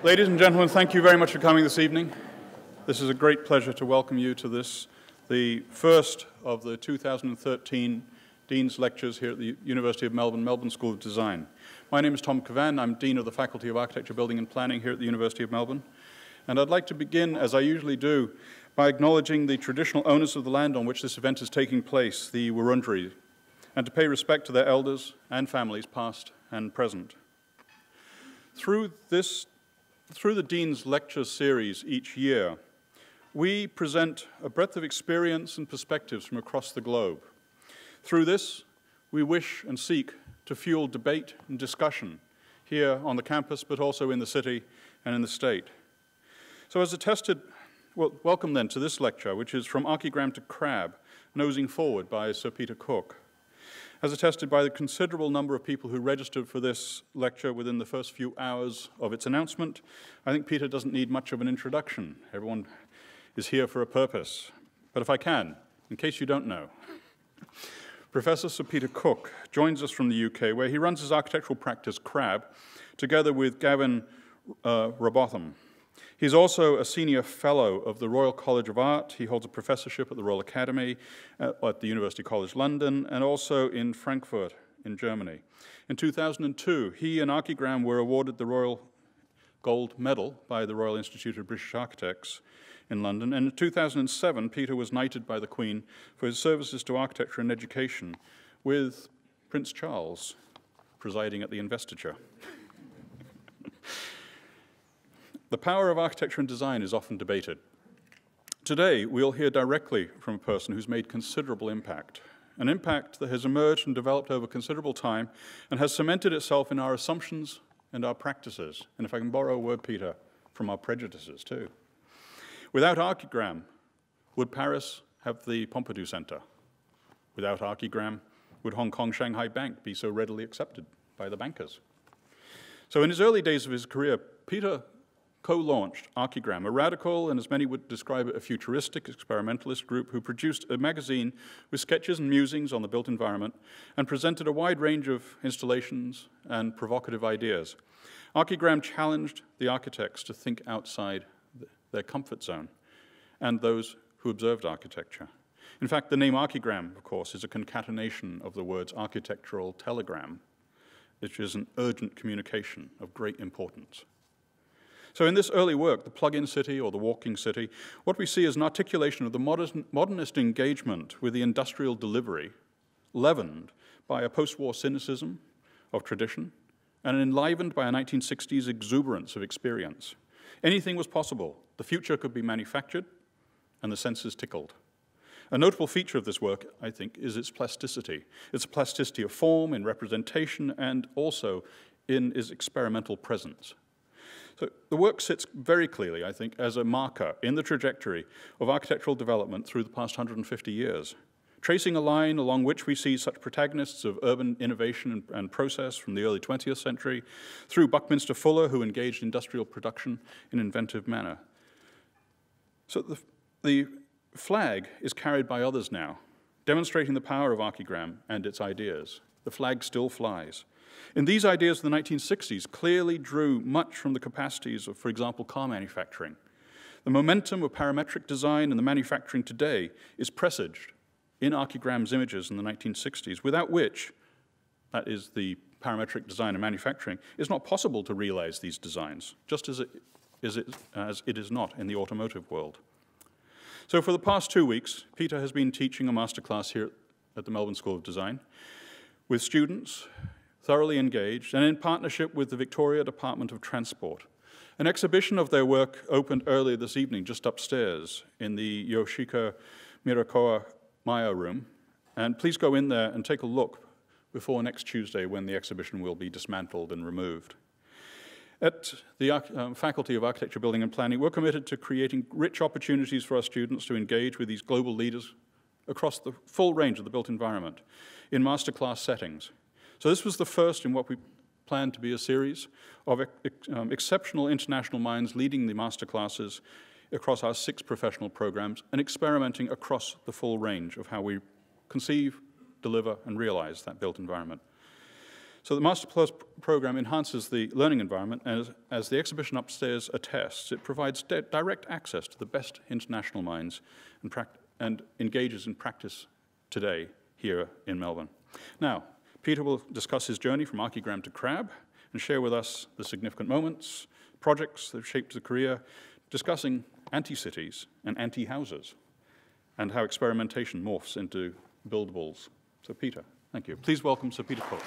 Ladies and gentlemen, thank you very much for coming this evening. This is a great pleasure to welcome you to this, the first of the 2013 Dean's Lectures here at the University of Melbourne, Melbourne School of Design. My name is Tom Cavan. I'm Dean of the Faculty of Architecture, Building and Planning here at the University of Melbourne. And I'd like to begin, as I usually do, by acknowledging the traditional owners of the land on which this event is taking place, the Wurundjeri, and to pay respect to their elders and families, past and present. Through the Dean's Lecture series each year, we present a breadth of experience and perspectives from across the globe. Through this, we wish and seek to fuel debate and discussion here on the campus, but also in the city and in the state. So as attested, well, welcome then to this lecture, which is From Archigram to Crab, Nosing Forward by Sir Peter Cook. As attested by the considerable number of people who registered for this lecture within the first few hours of its announcement, I think Peter doesn't need much of an introduction. Everyone is here for a purpose. But if I can, in case you don't know, Professor Sir Peter Cook joins us from the UK, where he runs his architectural practice, Crab, together with Gavin Robotham. He's also a senior fellow of the Royal College of Art. He holds a professorship at the Royal Academy, at the University College London, and also in Frankfurt in Germany. In 2002, he and Archigram were awarded the Royal Gold Medal by the Royal Institute of British Architects in London. And in 2007, Peter was knighted by the Queen for his services to architecture and education, with Prince Charles presiding at the investiture. The power of architecture and design is often debated. Today, we'll hear directly from a person who's made considerable impact, an impact that has emerged and developed over considerable time and has cemented itself in our assumptions and our practices, and if I can borrow a word, Peter, from our prejudices too. Without Archigram, would Paris have the Pompidou Center? Without Archigram, would Hong Kong Shanghai Bank be so readily accepted by the bankers? So in his early days of his career, Peter co-launched Archigram, a radical and, as many would describe it, a futuristic experimentalist group who produced a magazine with sketches and musings on the built environment and presented a wide range of installations and provocative ideas. Archigram challenged the architects to think outside their comfort zone and those who observed architecture. In fact, the name Archigram, of course, is a concatenation of the words architectural telegram, which is an urgent communication of great importance. So in this early work, the plug-in city or the walking city, what we see is an articulation of the modernist engagement with the industrial delivery, leavened by a post-war cynicism of tradition and enlivened by a 1960s exuberance of experience. Anything was possible. The future could be manufactured, and the senses tickled. A notable feature of this work, I think, is its plasticity. Its plasticity of form, in representation, and also in its experimental presence. So the work sits very clearly, I think, as a marker in the trajectory of architectural development through the past 150 years, tracing a line along which we see such protagonists of urban innovation and process from the early 20th century, through Buckminster Fuller, who engaged industrial production in an inventive manner. So the flag is carried by others now, demonstrating the power of Archigram and its ideas. The flag still flies. And these ideas of the 1960s clearly drew much from the capacities of, for example, car manufacturing. The momentum of parametric design and the manufacturing today is presaged in Archigram's images in the 1960s, without which, that is the parametric design and manufacturing, it's not possible to realize these designs, just as it is not in the automotive world. So for the past 2 weeks, Peter has been teaching a masterclass here at the Melbourne School of Design with students thoroughly engaged, and in partnership with the Victoria Department of Transport. An exhibition of their work opened earlier this evening, just upstairs in the Yoshika Mirakoa Maya room. And please go in there and take a look before next Tuesday, when the exhibition will be dismantled and removed. At the Faculty of Architecture, Building and Planning, we're committed to creating rich opportunities for our students to engage with these global leaders across the full range of the built environment in masterclass settings. So this was the first in what we planned to be a series of exceptional international minds leading the masterclasses across our 6 professional programs and experimenting across the full range of how we conceive, deliver, and realize that built environment. So the Master Plus program enhances the learning environment, and as the exhibition upstairs attests, it provides direct access to the best international minds and engages in practice today here in Melbourne. Now, Peter will discuss his journey from Archigram to Crab and share with us the significant moments, projects that have shaped the career, discussing anti-cities and anti-houses and how experimentation morphs into buildables. So Peter, thank you. Please welcome Sir Peter Cook.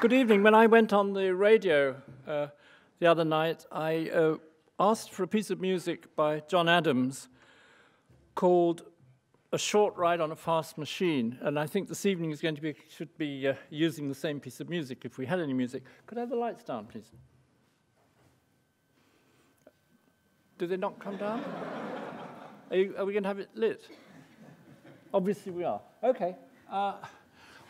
Good evening. When I went on the radio the other night, I asked for a piece of music by John Adams called A Short Ride on a Fast Machine, and I think this evening is going to be, should be using the same piece of music if we had any music. Could I have the lights down, please? Do they not come down? Are we going to have it lit? Obviously we are. Okay.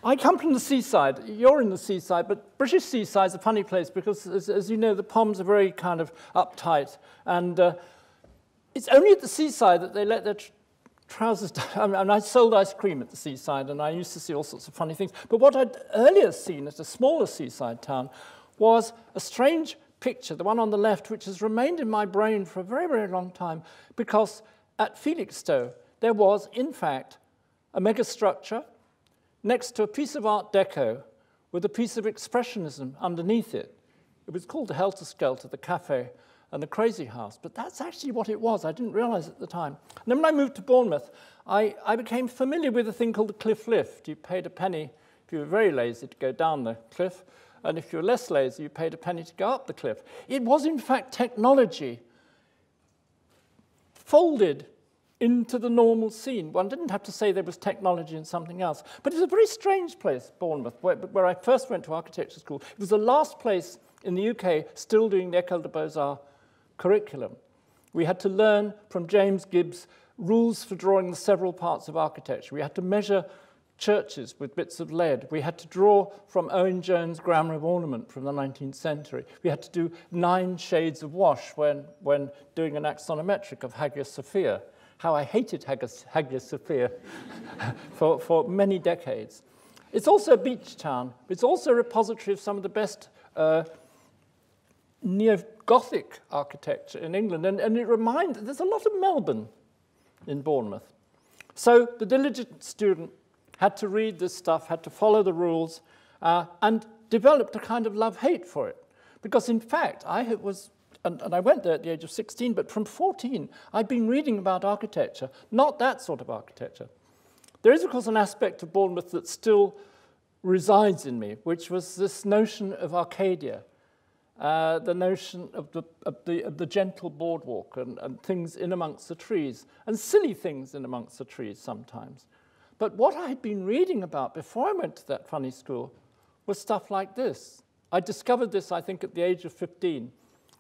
I come from the seaside. You're in the seaside, but British seaside's a funny place because, as you know, the Poms are very kind of uptight, and it's only at the seaside that they let their trousers down. And I sold ice cream at the seaside, and I used to see all sorts of funny things. But what I'd earlier seen at a smaller seaside town was a strange picture, the one on the left, which has remained in my brain for a very, very long time, because at Felixstowe there was, in fact, a megastructure next to a piece of Art Deco with a piece of Expressionism underneath it. It was called the Helter Skelter, the Cafe, and the Crazy House, but that's actually what it was. I didn't realize at the time. And then when I moved to Bournemouth, I became familiar with a thing called the cliff lift. You paid a penny if you were very lazy to go down the cliff, and if you were less lazy, you paid a penny to go up the cliff. It was, in fact, technology folded into the normal scene. One didn't have to say there was technology in something else. But it's a very strange place, Bournemouth, where I first went to architecture school. It was the last place in the UK still doing the École des Beaux-Arts curriculum. We had to learn from James Gibbs rules for drawing the several parts of architecture. We had to measure churches with bits of lead. We had to draw from Owen Jones' Grammar of Ornament from the 19th century. We had to do 9 shades of wash when doing an axonometric of Hagia Sophia. How I hated Hagia Sophia for many decades. It's also a beach town. It's also a repository of some of the best neo-Gothic architecture in England. And it reminds, there's a lot of Melbourne in Bournemouth. So the diligent student had to read this stuff, had to follow the rules, and developed a kind of love-hate for it. Because in fact, and I went there at the age of 16, but from 14, I'd been reading about architecture, not that sort of architecture. There is, of course, an aspect of Bournemouth that still resides in me, which was this notion of Arcadia, the notion of the gentle boardwalk and things in amongst the trees, and silly things in amongst the trees sometimes. But what I had been reading about before I went to that funny school was stuff like this. I discovered this, I think, at the age of 15.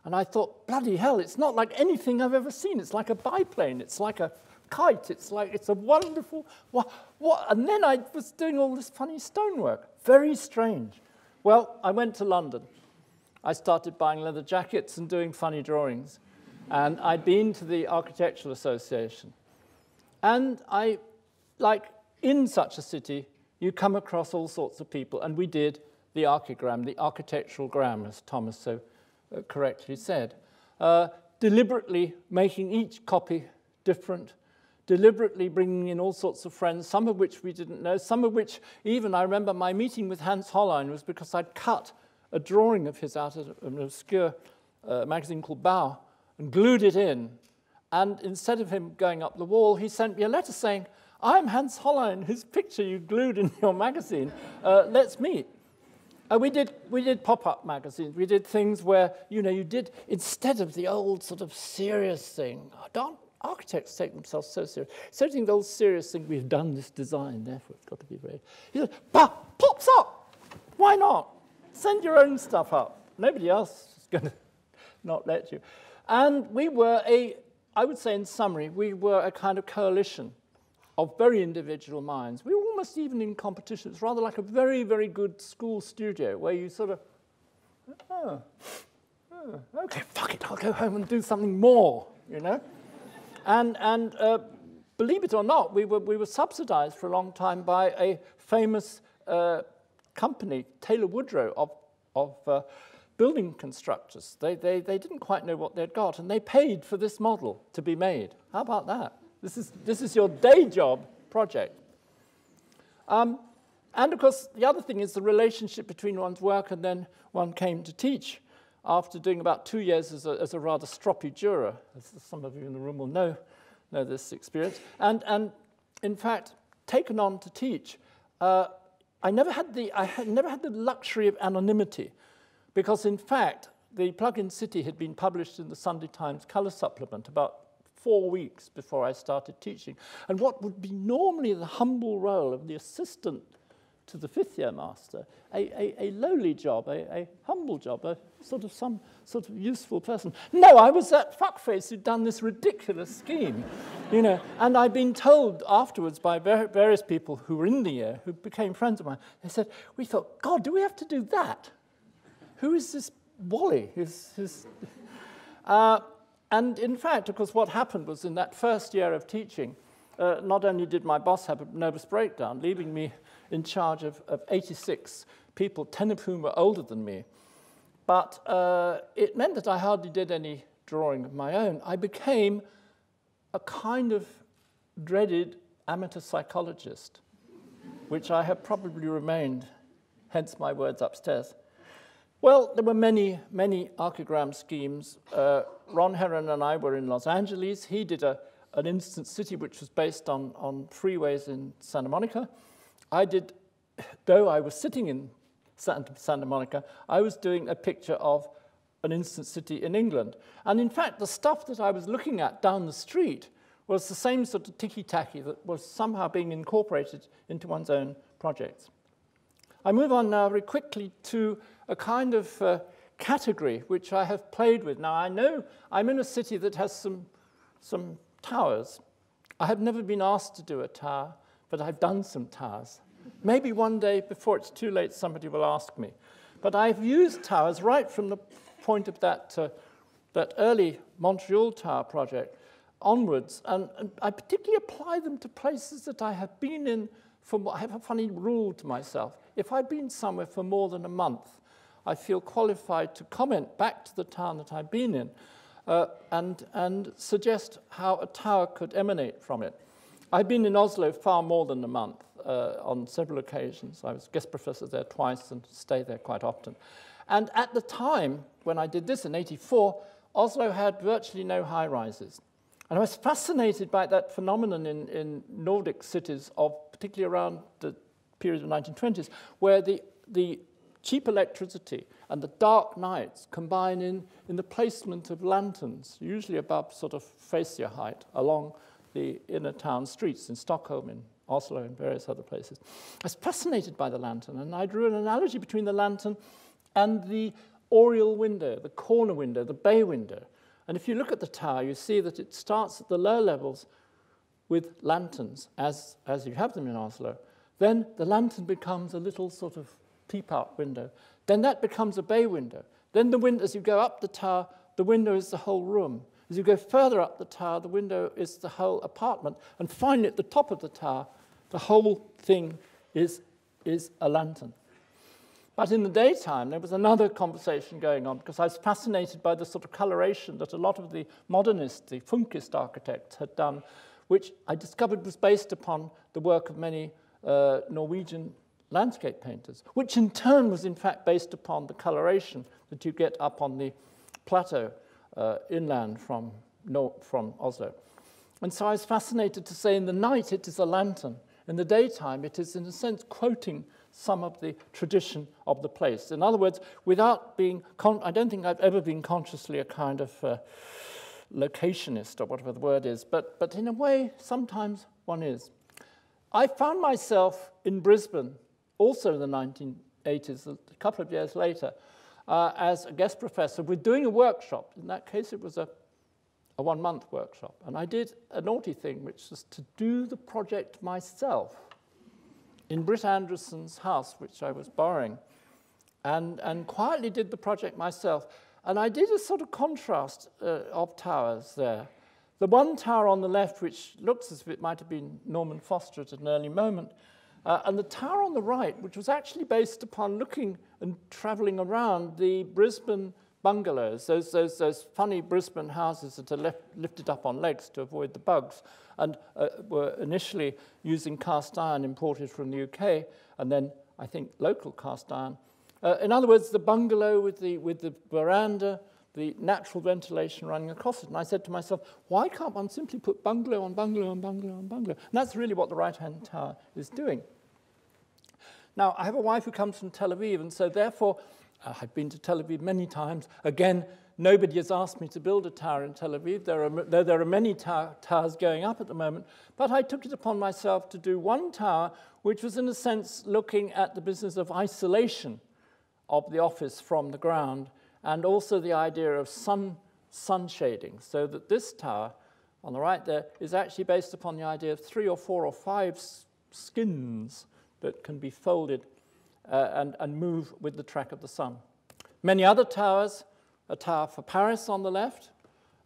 And I thought, bloody hell, it's not like anything I've ever seen. It's like a biplane. It's like a kite. It's a wonderful, what? And then I was doing all this funny stonework. Very strange. Well, I went to London. I started buying leather jackets and doing funny drawings. And I'd been to the Architectural Association. And in such a city, you come across all sorts of people. And we did the Archigram, the architectural gram, as Thomas so correctly said, deliberately making each copy different, deliberately bringing in all sorts of friends, some of which we didn't know, some of which even, I remember my meeting with Hans Hollein was because I'd cut a drawing of his out of an obscure magazine called Bow and glued it in. And instead of him going up the wall, he sent me a letter saying, I'm Hans Hollein, whose picture you glued in your magazine, let's meet. We did pop-up magazines. We did things where, you did, instead of the old sort of serious thing, don't architects take themselves so serious. So I think the old serious thing, we've done this design, therefore it's got to be very, he said, pops up. Why not? Send your own stuff up. Nobody else is going to not let you. And we were I would say in summary, we were a kind of coalition of very individual minds. We were almost even in competition. It's rather like a very, very good school studio where you sort of, okay, fuck it, I'll go home and do something more you know. And believe it or not, we were subsidized for a long time by a famous company, Taylor Woodrow, of building constructors. They didn't quite know what they'd got, and they paid for this model to be made. How about that? This is your day job project. And of course, the other thing is the relationship between one's work and then one came to teach after doing about 2 years as a rather stroppy juror, as some of you in the room will know this experience. And in fact, taken on to teach, I never had the luxury of anonymity, because in fact, the Plug-in City had been published in the Sunday Times colour supplement about 4 weeks before I started teaching. And what would be normally the humble role of the assistant to the fifth-year master, a lowly job, a humble job, some sort of useful person. No, I was that fuckface who'd done this ridiculous scheme, you know. And I'd been told afterwards by various people who were in the year, who became friends of mine, they said, we thought, God, do we have to do that? Who is this Wally? And in fact, of course, what happened was in that first year of teaching, not only did my boss have a nervous breakdown, leaving me in charge of 86 people, 10 of whom were older than me, but it meant that I hardly did any drawing of my own. I became a kind of dreaded amateur psychologist, which I have probably remained, hence my words upstairs. Well, there were many, many Archigram schemes. Ron Heron and I were in Los Angeles. He did an instant city which was based on freeways in Santa Monica. I did, though I was sitting in Santa Monica, I was doing a picture of an instant city in England. And in fact, the stuff that I was looking at down the street was the same sort of ticky-tacky that was somehow being incorporated into one's own projects. I move on now very quickly to a kind of category which I have played with. Now, I know I'm in a city that has some towers. I have never been asked to do a tower, but I've done some towers. Maybe one day, before it's too late, somebody will ask me. But I've used towers right from the point of that early Montreal Tower project onwards, and I particularly apply them to places that I have been in. I have a funny rule to myself. If I've been somewhere for more than a month, I feel qualified to comment back to the town that I've been in and suggest how a tower could emanate from it. I've been in Oslo far more than a month on several occasions. I was guest professor there twice and stay there quite often. And at the time, when I did this in '84, Oslo had virtually no high-rises. And I was fascinated by that phenomenon in Nordic cities, particularly around the period of the 1920s, where the cheap electricity and the dark nights combine in the placement of lanterns, usually above sort of fascia height, along the inner town streets in Stockholm, in Oslo, and various other places. I was fascinated by the lantern, and I drew an analogy between the lantern and the oriel window, the corner window, the bay window. And if you look at the tower, you see that it starts at the lower levels with lanterns, as you have them in Oslo. Then the lantern becomes a little sort of peep-out window. Then that becomes a bay window. Then the window, as you go up the tower, the window is the whole room. As you go further up the tower, the window is the whole apartment. And finally, at the top of the tower, the whole thing is a lantern. But in the daytime, there was another conversation going on, because I was fascinated by the sort of coloration that a lot of the modernists, the funkist architects had done, which I discovered was based upon the work of many Norwegian landscape painters, which in turn was in fact based upon the coloration that you get up on the plateau inland from Oslo. And so I was fascinated to say in the night it is a lantern. In the daytime it is in a sense quoting some of the tradition of the place. In other words, without being, I don't think I've ever been consciously a kind of locationist or whatever the word is, but in a way sometimes one is. I found myself in Brisbane, also in the 1980s, a couple of years later, as a guest professor. We're doing a workshop. In that case, it was a one-month workshop. And I did a naughty thing, which was to do the project myself in Britt Anderson's house, which I was borrowing, and quietly did the project myself. And I did a sort of contrast of towers there. The one tower on the left, which looks as if it might have been Norman Foster at an early moment, and the tower on the right, which was actually based upon looking and travelling around the Brisbane bungalows, those funny Brisbane houses that are lifted up on legs to avoid the bugs, and were initially using cast iron imported from the UK, and then I think local cast iron. In other words, the bungalow with the veranda, the natural ventilation running across it. And I said to myself, why can't one simply put bungalow on bungalow on bungalow on bungalow? And that's really what the right-hand tower is doing. Now, I have a wife who comes from Tel Aviv, and so therefore, I've been to Tel Aviv many times. Again, nobody has asked me to build a tower in Tel Aviv, though there are many towers going up at the moment. But I took it upon myself to do one tower, which was in a sense looking at the business of isolation of the office from the ground, and also the idea of sun shading, so that this tower on the right there is actually based upon the idea of 3 or 4 or 5 skins that can be folded and move with the track of the sun. Many other towers, a tower for Paris on the left,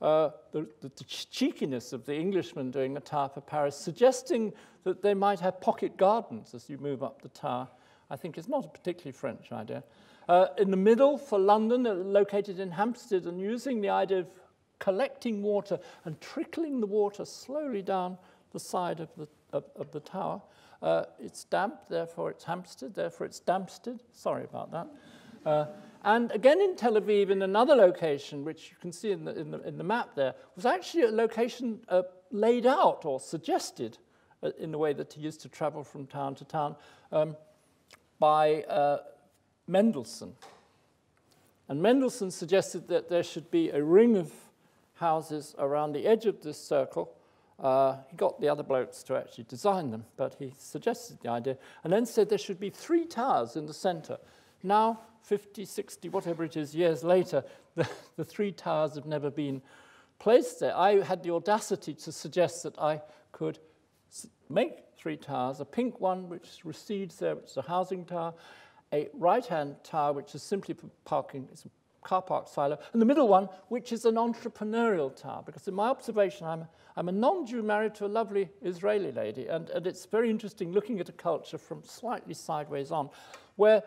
the cheekiness of the Englishman doing a tower for Paris, suggesting that they might have pocket gardens as you move up the tower, I think is not a particularly French idea. In the middle for London, located in Hampstead, and using the idea of collecting water and trickling the water slowly down the side of the tower. It's damp, therefore it's Hampstead, therefore it's Dampstead. Sorry about that. And again in Tel Aviv, in another location, which you can see in the map there, was actually a location laid out or suggested in the way that he used to travel from town to town by Mendelssohn. And Mendelssohn suggested that there should be a ring of houses around the edge of this circle. He got the other blokes to actually design them, but he suggested the idea, and then said there should be 3 towers in the center. Now, 50, 60, whatever it is, years later, the 3 towers have never been placed there. I had the audacity to suggest that I could make 3 towers, a pink one which recedes there, which is a housing tower, a right-hand tower which is simply for parking, it's a car park silo, and the middle one which is an entrepreneurial tower, because in my observation I'm a non-Jew married to a lovely Israeli lady, and it's very interesting looking at a culture from slightly sideways on, where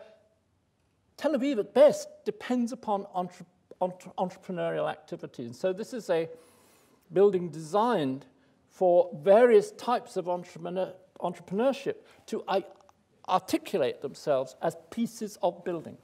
Tel Aviv at best depends upon entrepreneurial activity. And so this is a building designed for various types of entrepreneurship to articulate themselves as pieces of building.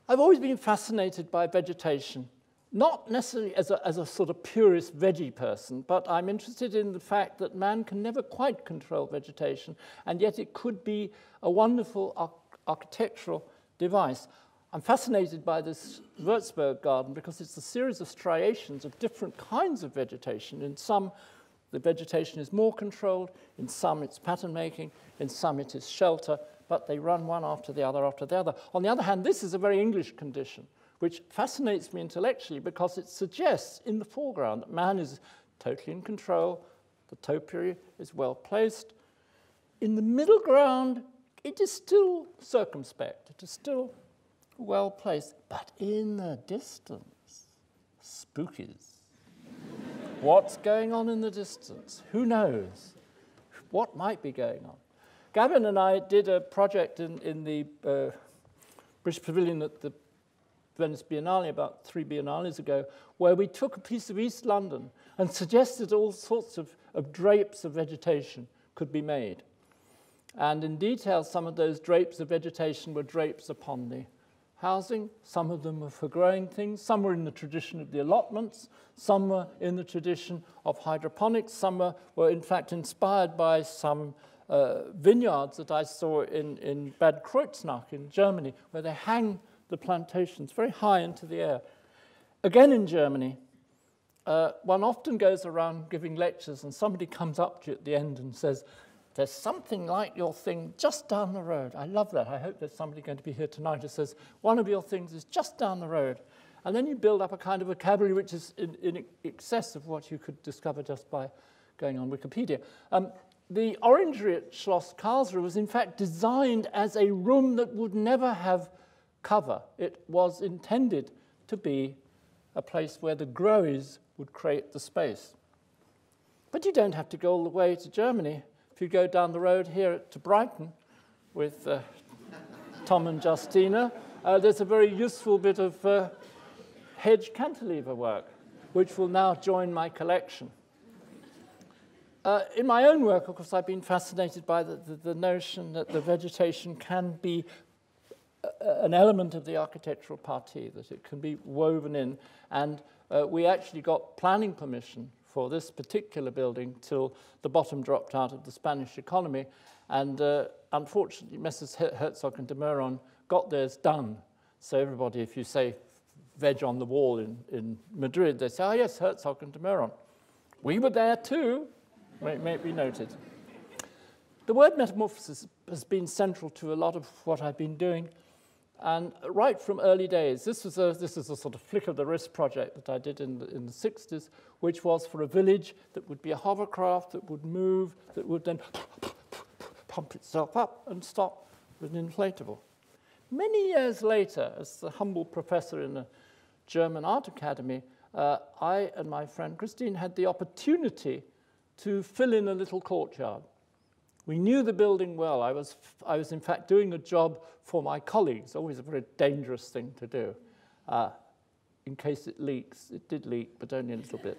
I've always been fascinated by vegetation, not necessarily as a sort of purist veggie person, but I'm interested in the fact that man can never quite control vegetation, and yet it could be a wonderful architectural device. I'm fascinated by this Würzburg garden because it's a series of striations of different kinds of vegetation. In some, the vegetation is more controlled, in some it's pattern making, in some it is shelter, but they run one after the other after the other. On the other hand, this is a very English condition, which fascinates me intellectually because it suggests in the foreground that man is totally in control, the topiary is well placed. In the middle ground, it is still circumspect, it is still well placed, but in the distance, spookies. What's going on in the distance? Who knows? What might be going on? Gavin and I did a project in the British Pavilion at the Venice Biennale about 3 biennales ago, where we took a piece of East London and suggested all sorts of drapes of vegetation could be made. And in detail, some of those drapes of vegetation were drapes upon the housing. Some of them were for growing things. Some were in the tradition of the allotments. Some were in the tradition of hydroponics. Some were in fact inspired by some vineyards that I saw in Bad Kreuznach in Germany, where they hang the plantations very high into the air. Again in Germany, one often goes around giving lectures and somebody comes up to you at the end and says, "There's something like your thing just down the road." I love that. I hope there's somebody going to be here tonight who says, "One of your things is just down the road." And then you build up a kind of vocabulary which is in excess of what you could discover just by going on Wikipedia. The orangery at Schloss Karlsruhe was in fact designed as a room that would never have cover. It was intended to be a place where the growers would create the space. But you don't have to go all the way to Germany. If you go down the road here to Brighton with Tom and Justina, there's a very useful bit of hedge cantilever work, which will now join my collection. In my own work, of course, I've been fascinated by the notion that the vegetation can be an element of the architectural partie, that it can be woven in. And we actually got planning permission for this particular building till the bottom dropped out of the Spanish economy. And unfortunately, Messrs. Herzog and de Meuron got theirs done. So everybody, if you say veg on the wall in Madrid, they say, oh yes, Herzog and de Meuron. We were there too, may be noted. The word metamorphosis has been central to a lot of what I've been doing. And right from early days, this is a sort of flick of the wrist project that I did in the 60s, which was for a village that would be a hovercraft that would move, that would then pump itself up and stop with an inflatable. Many years later, as the humble professor in a German art academy, I and my friend Christine had the opportunity to fill in a little courtyard. We knew the building well. I was in fact doing a job for my colleagues, always a very dangerous thing to do, in case it leaks. It did leak, but only a little bit.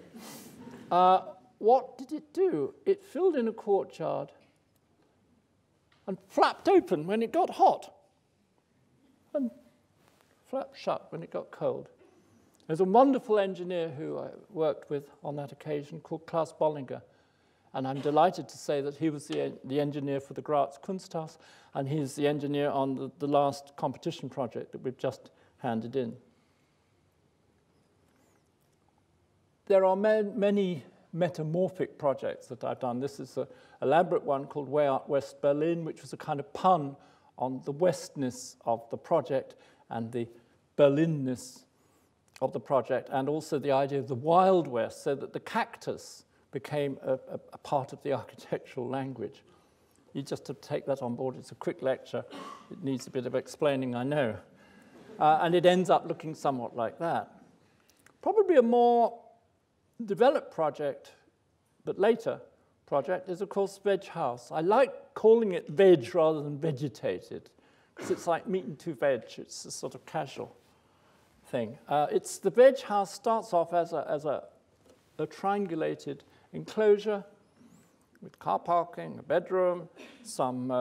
What did it do? It filled in a courtyard and flapped open when it got hot and flapped shut when it got cold. There's a wonderful engineer who I worked with on that occasion called Klaus Bollinger. And I'm delighted to say that he was the engineer for the Graz Kunsthaus, and he's the engineer on the last competition project that we've just handed in. There are many metamorphic projects that I've done. This is an elaborate one called Way Out West Berlin, which was a kind of pun on the westness of the project and the Berlinness of the project, and also the idea of the Wild West, so that the cactus became a part of the architectural language. You just have to take that on board. It's a quick lecture. It needs a bit of explaining, I know. And it ends up looking somewhat like that. Probably a more developed project, but later project, is, of course, Veg House. I like calling it veg rather than vegetated, because it's like meat and two veg. It's a sort of casual thing. The Veg House starts off as a triangulated enclosure with car parking, a bedroom, some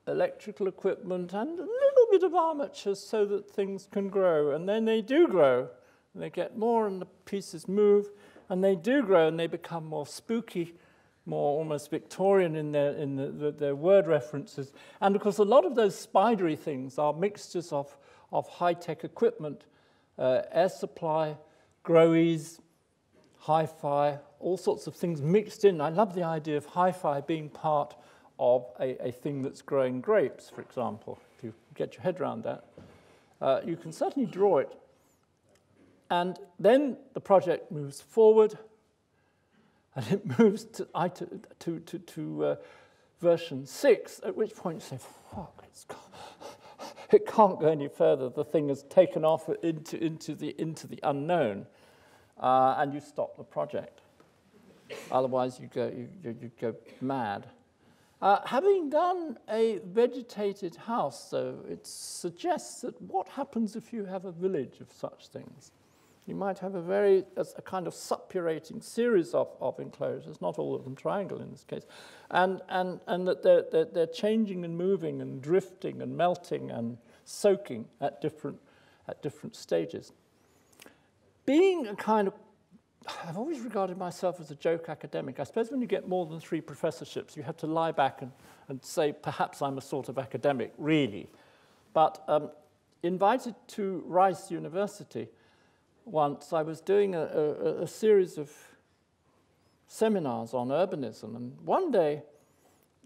electrical equipment, and a little bit of armature so that things can grow. And then they do grow, and they get more, and the pieces move, and they do grow, and they become more spooky, more almost Victorian in their word references. And of course, a lot of those spidery things are mixtures of high-tech equipment, air supply, growies, hi-fi, all sorts of things mixed in. I love the idea of hi-fi being part of a thing that's growing grapes, for example. If you get your head around that, you can certainly draw it. And then the project moves forward, and it moves to version 6, at which point you say, fuck, it can't go any further. The thing has taken off into the unknown. And you stop the project. Otherwise, you go mad. Having done a vegetated house, though, it suggests that what happens if you have a village of such things? You might have a kind of suppurating series of enclosures, not all of them triangle in this case, and that they're changing and moving and drifting and melting and soaking at different stages. Being a kind of, I've always regarded myself as a joke academic. I suppose when you get more than 3 professorships, you have to lie back and say, perhaps I'm a sort of academic, really. But invited to Rice University once, I was doing a series of seminars on urbanism. And one day,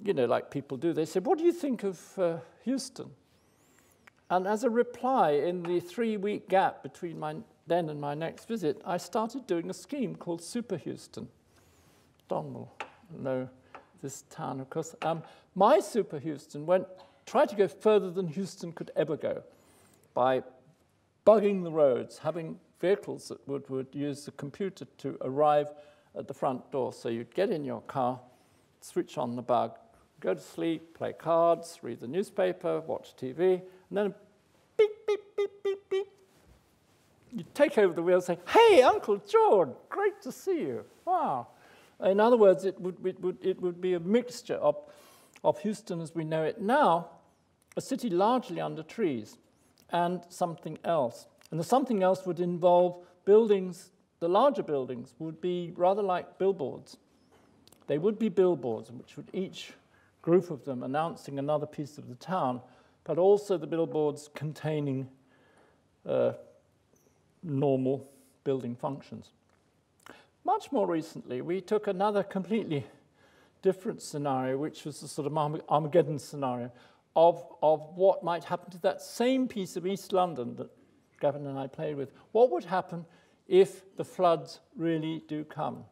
you know, like people do, they said, what do you think of Houston? And as a reply, in the 3-week gap between my then and my next visit, I started doing a scheme called Super Houston. Don will know this town, of course. My Super Houston tried to go further than Houston could ever go. by bugging the roads, having vehicles that would use the computer to arrive at the front door. So you'd get in your car, switch on the bug, go to sleep, play cards, read the newspaper, watch TV, and then beep, beep, beep, beep, beep. You'd take over the wheel and say, "Hey, Uncle George, great to see you. Wow." In other words, it would be a mixture of Houston as we know it now, a city largely under trees, and something else. And the something else would involve buildings. The larger buildings would be rather like billboards. They would be billboards, which would each group of them announcing another piece of the town, but also the billboards containing normal building functions. Much more recently, we took another completely different scenario, which was the sort of Armageddon scenario of what might happen to that same piece of East London that Gavin and I played with. What would happen if the floods really do come?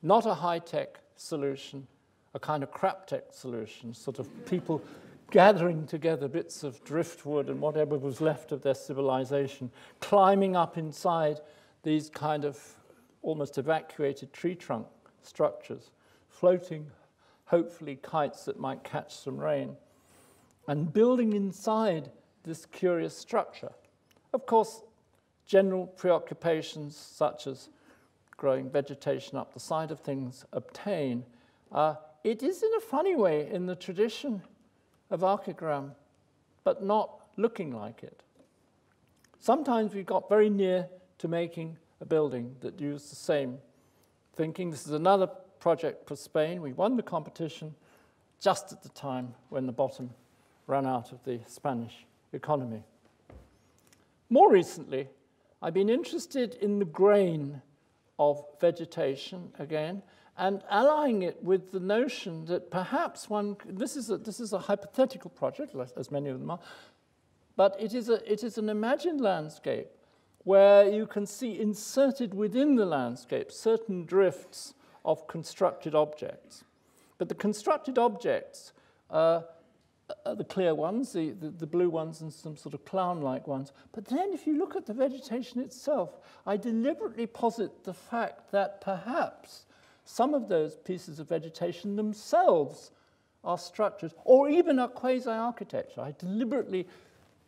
Not a high-tech solution, a kind of crap-tech solution, sort of people gathering together bits of driftwood and whatever was left of their civilization, climbing up inside these kind of almost evacuated tree trunk structures, floating, hopefully, kites that might catch some rain, and building inside this curious structure. Of course, general preoccupations such as growing vegetation up the side of things obtain. It is in a funny way in the tradition of Archigram, but not looking like it. Sometimes we got very near to making a building that used the same thinking. This is another project for Spain. We won the competition just at the time when the bottom ran out of the Spanish economy. More recently, I've been interested in the grain of vegetation again, and allying it with the notion that perhaps this is a hypothetical project, as many of them are, but it is an imagined landscape where you can see inserted within the landscape certain drifts of constructed objects. But the constructed objects are the clear ones, the blue ones and some sort of clown-like ones. But then if you look at the vegetation itself, I deliberately posit the fact that perhaps some of those pieces of vegetation themselves are structures, or even are quasi-architecture. I deliberately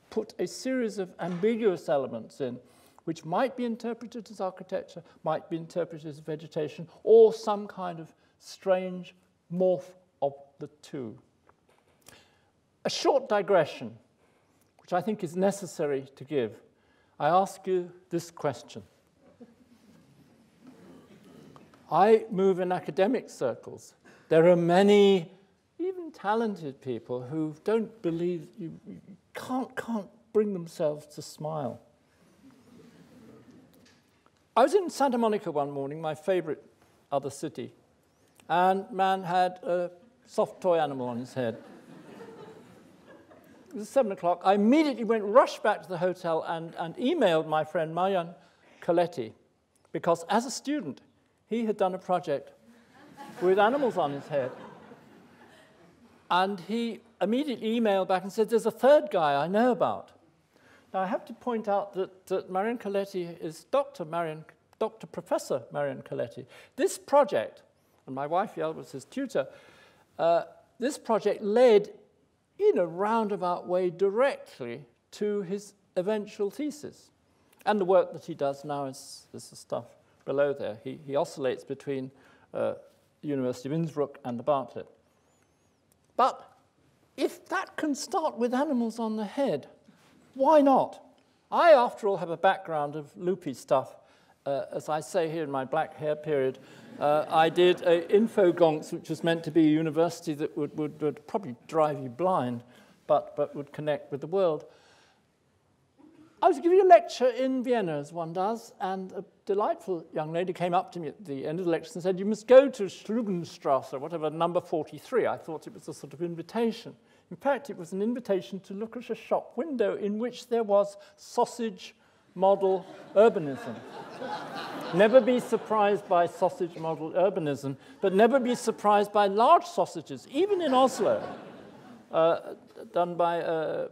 put a series of ambiguous elements in, which might be interpreted as architecture, might be interpreted as vegetation, or some kind of strange morph of the two. A short digression, which I think is necessary to give. I ask you this question. I move in academic circles. There are many, even talented people who don't believe, can't bring themselves to smile. I was in Santa Monica one morning, my favorite other city, and man had a soft toy animal on his head. It was 7 o'clock. I immediately rushed back to the hotel and emailed my friend Marian Coletti, because as a student, he had done a project with animals on his head. And he immediately emailed back and said, "There's a third guy I know about." Now, I have to point out that Marian Coletti is Professor Marian Coletti. This project, and my wife Yael was his tutor, this project led in a roundabout way directly to his eventual thesis. And the work that he does now is the stuff below there. He oscillates between University of Innsbruck and the Bartlett. But if that can start with animals on the head, why not? I, after all, have a background of loopy stuff. As I say here in my black hair period, I did Infogonks, which was meant to be a university that would probably drive you blind, but would connect with the world. I was giving a lecture in Vienna, as one does, and a delightful young lady came up to me at the end of the lecture and said, "You must go to Schlugenstrasse, whatever, number 43. I thought it was a sort of invitation. In fact, it was an invitation to look at a shop window in which there was sausage model urbanism. Never be surprised by sausage model urbanism, but never be surprised by large sausages, even in Oslo, done by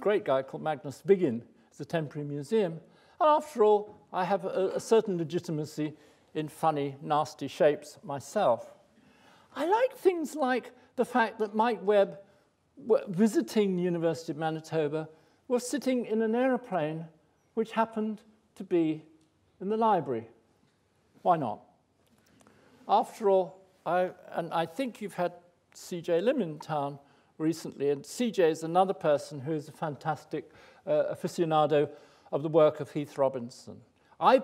great guy called Magnus Viggin. It's a temporary museum. And after all, I have a certain legitimacy in funny, nasty shapes myself. I like things like the fact that Mike Webb, visiting the University of Manitoba, was sitting in an aeroplane which happened to be in the library. Why not? After all, I think you've had C.J. Lim in town recently, and C.J. is another person who is a fantastic aficionado of the work of Heath Robinson. I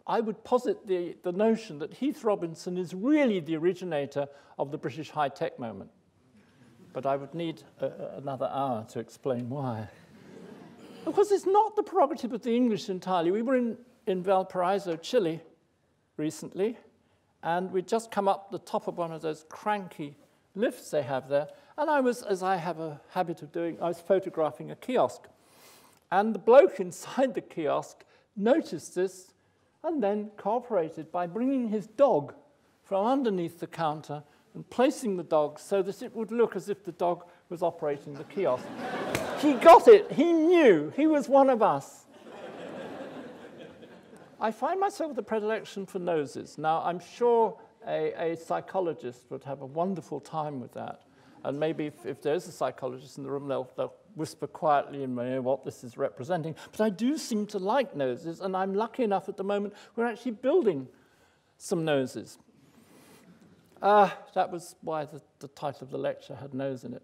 would posit the notion that Heath Robinson is really the originator of the British high-tech moment. But I would need another hour to explain why. Of course, it's not the prerogative of the English entirely. We were in Valparaiso, Chile, recently, and we'd just come up the top of one of those cranky lifts they have there, and I was, as I have a habit of doing, I was photographing a kiosk. And the bloke inside the kiosk noticed this and then cooperated by bringing his dog from underneath the counter and placing the dog so that it would look as if the dog was operating the kiosk. He got it. He knew. He was one of us. I find myself with a predilection for noses. Now, I'm sure a psychologist would have a wonderful time with that. And maybe if there's a psychologist in the room, they'll whisper quietly in my ear what this is representing. But I do seem to like noses, and I'm lucky enough at the moment we're actually building some noses. That was why the title of the lecture had nose in it.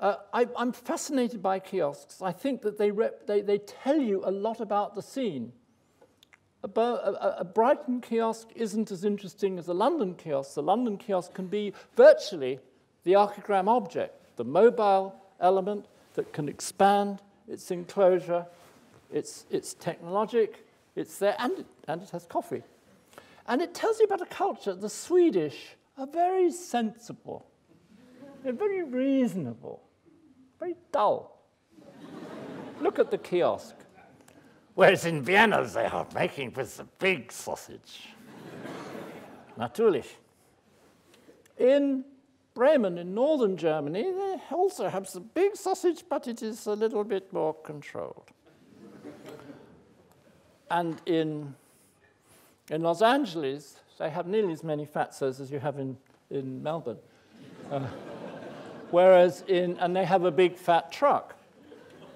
I'm fascinated by kiosks. I think that they tell you a lot about the scene. A Brighton kiosk isn't as interesting as a London kiosk. The London kiosk can be virtually the Archigram object, the mobile element that can expand its enclosure, it's technologic, it's there, and it has coffee. And it tells you about a culture. The Swedish are very sensible. They're very reasonable, very dull. Look at the kiosk. Whereas in Vienna, they are making with the big sausage. Natürlich. In Bremen, in northern Germany, they also have some big sausage, but it is a little bit more controlled. And in Los Angeles, they have nearly as many fatzos as you have in Melbourne. And they have a big fat truck.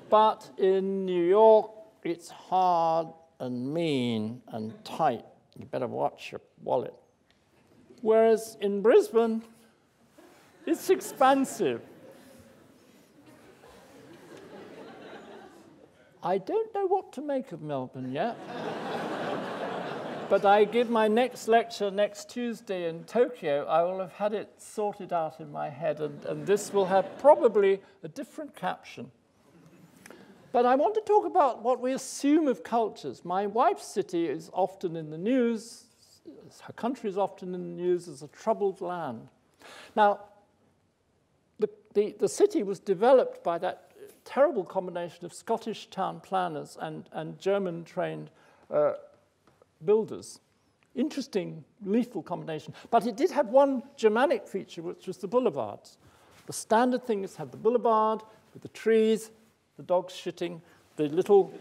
But in New York, it's hard and mean and tight. You better watch your wallet. Whereas in Brisbane, it's expansive. I don't know what to make of Melbourne yet. But I give my next lecture next Tuesday in Tokyo. I will have had it sorted out in my head, and this will have probably a different caption. But I want to talk about what we assume of cultures. My wife's city is often in the news. Her country is often in the news as a troubled land. Now, the city was developed by that terrible combination of Scottish town planners and German-trained builders. Interesting, lethal combination. But it did have one Germanic feature, which was the boulevards. The standard thing is have the boulevard with the trees, the dogs shitting, the little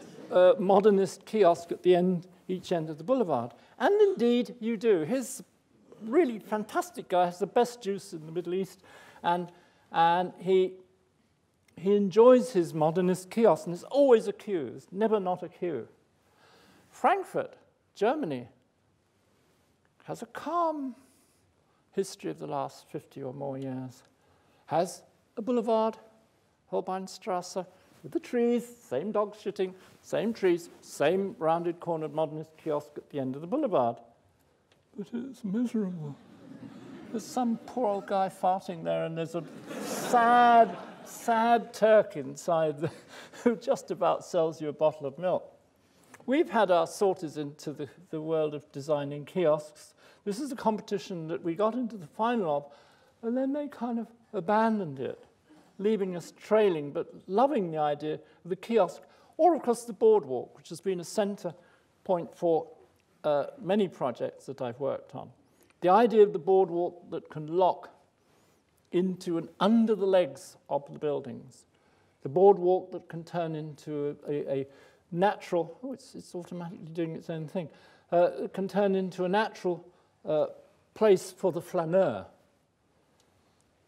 modernist kiosk at the end, each end of the boulevard. And indeed, you do. Here's a really fantastic guy, has the best juice in the Middle East, and he enjoys his modernist kiosk, and there's always a queue. There's never not a queue. Frankfurt, Germany, has a calm history of the last 50 or more years. Has a boulevard, Holbeinstrasse, with the trees, same dogs shitting, same trees, same rounded cornered modernist kiosk at the end of the boulevard. But it's miserable. There's some poor old guy farting there, and there's a sad Turk inside who just about sells you a bottle of milk. We've had our sorties into the world of designing kiosks. This is a competition that we got into the final of, and then they kind of abandoned it, leaving us trailing, but loving the idea of the kiosk, or of course the boardwalk, which has been a center point for many projects that I've worked on. The idea of the boardwalk that can lock into and under the legs of the buildings, the boardwalk that can turn into a natural, oh, it's automatically doing its own thing, it can turn into a natural place for the flaneur.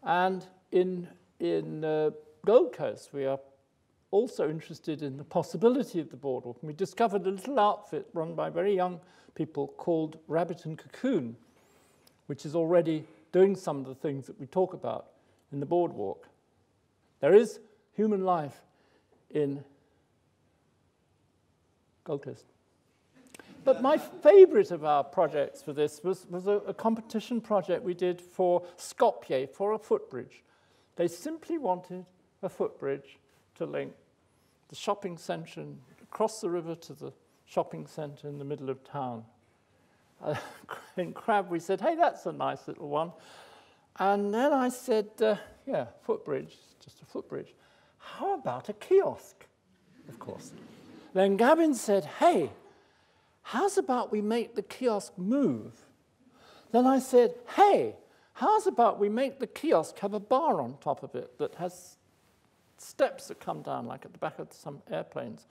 And in Gold Coast, we are also interested in the possibility of the boardwalk. And we discovered a little outfit run by very young people called Rabbit and Cocoon, which is already doing some of the things that we talk about in the boardwalk. There is human life in Gold Coast. But my favorite of our projects for this was a competition project we did for Skopje, for a footbridge. They simply wanted a footbridge to link the shopping centre across the river to the shopping centre in the middle of town. In Crab, we said, hey, that's a nice little one. And then I said, yeah, footbridge, just a footbridge. How about a kiosk? Of course. Then Gavin said, hey, how's about we make the kiosk move? Then I said, hey, how's about we make the kiosk have a bar on top of it that has steps that come down, like at the back of some airplanes,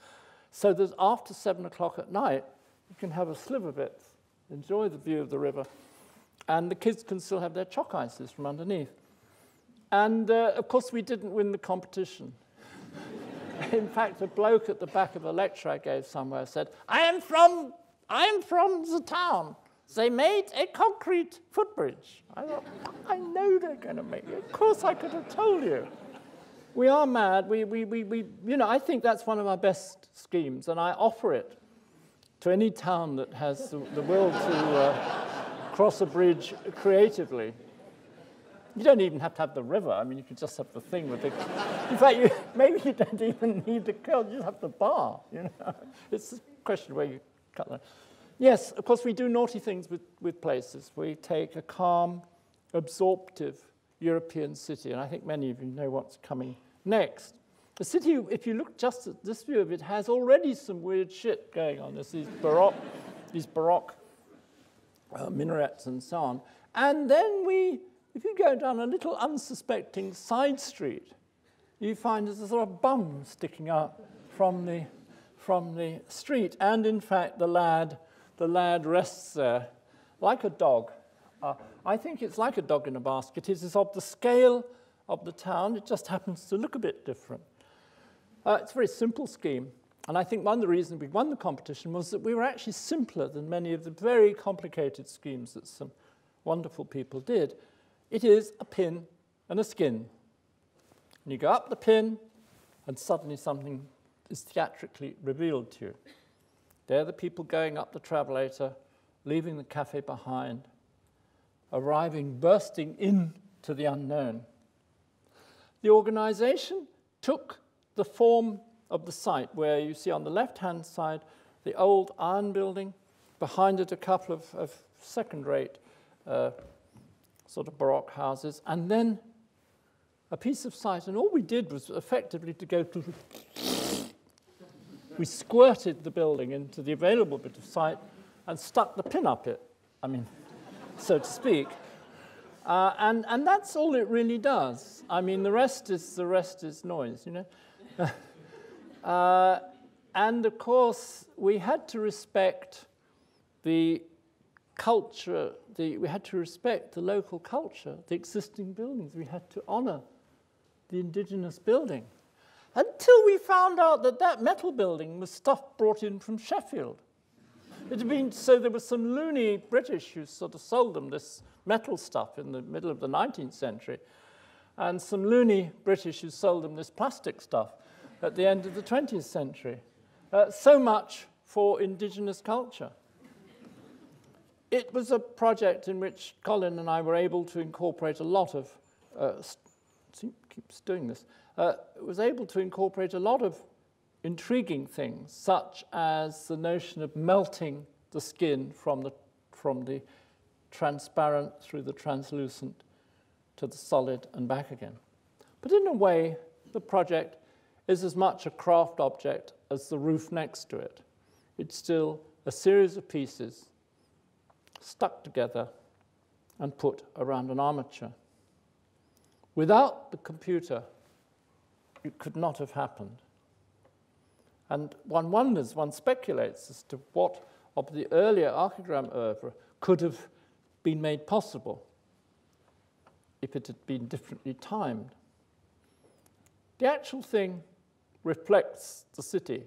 so that after 7 o'clock at night, you can have a sliver bit, enjoy the view of the river, and the kids can still have their chalk ices from underneath. And of course, we didn't win the competition. In fact, a bloke at the back of a lecture I gave somewhere said, I am from the town. They made a concrete footbridge. I thought, I know they're going to make it. Of course, I could have told you. We are mad. You know, I think that's one of our best schemes, and I offer it to any town that has the will to cross a bridge creatively. You don't even have to have the river. I mean, you could just have the thing with the... In fact, maybe you don't even need the curl. You just have the bar, you know. It's a question where you cut that. Yes, of course, we do naughty things with places. We take a calm, absorptive European city, and I think many of you know what's coming next. The city, if you look just at this view of it, has already some weird shit going on. There's these baroque minarets and so on. And then if you go down a little unsuspecting side street, you find there's a sort of bum sticking out from the street. And in fact, the lad rests there like a dog. I think it's like a dog in a basket. It is of the scale of the town. It just happens to look a bit different. It's a very simple scheme. And I think one of the reasons we won the competition was that we were actually simpler than many of the very complicated schemes that some wonderful people did. It is a pin and a skin. And you go up the pin, and suddenly something is theatrically revealed to you. They're the people going up the travelator, leaving the cafe behind, bursting into the unknown. The organization took the form of the site, where you see on the left-hand side the old iron building, behind it a couple of second-rate sort of Baroque houses, and then a piece of site. And all we did was effectively to go to... We squirted the building into the available bit of site and stuck the pin up it, I mean, so to speak. And that's all it really does. I mean, the rest is noise, you know. And of course, we had to respect the culture, we had to respect the local culture, the existing buildings. We had to honor the indigenous building. Until we found out that that metal building was stuff brought in from Sheffield. It had been, so there were some loony British who sort of sold them this metal stuff in the middle of the 19th century, and some loony British who sold them this plastic stuff at the end of the 20th century. So much for indigenous culture. It was a project in which Colin and I were able to incorporate a lot of, keeps doing this, was able to incorporate a lot of intriguing things, such as the notion of melting the skin from the transparent through the translucent to the solid and back again. But in a way, the project is as much a craft object as the roof next to it. It's still a series of pieces stuck together and put around an armature. Without the computer, it could not have happened. And one wonders, one speculates as to what of the earlier Archigram oeuvre could have been made possible if it had been differently timed. The actual thing reflects the city.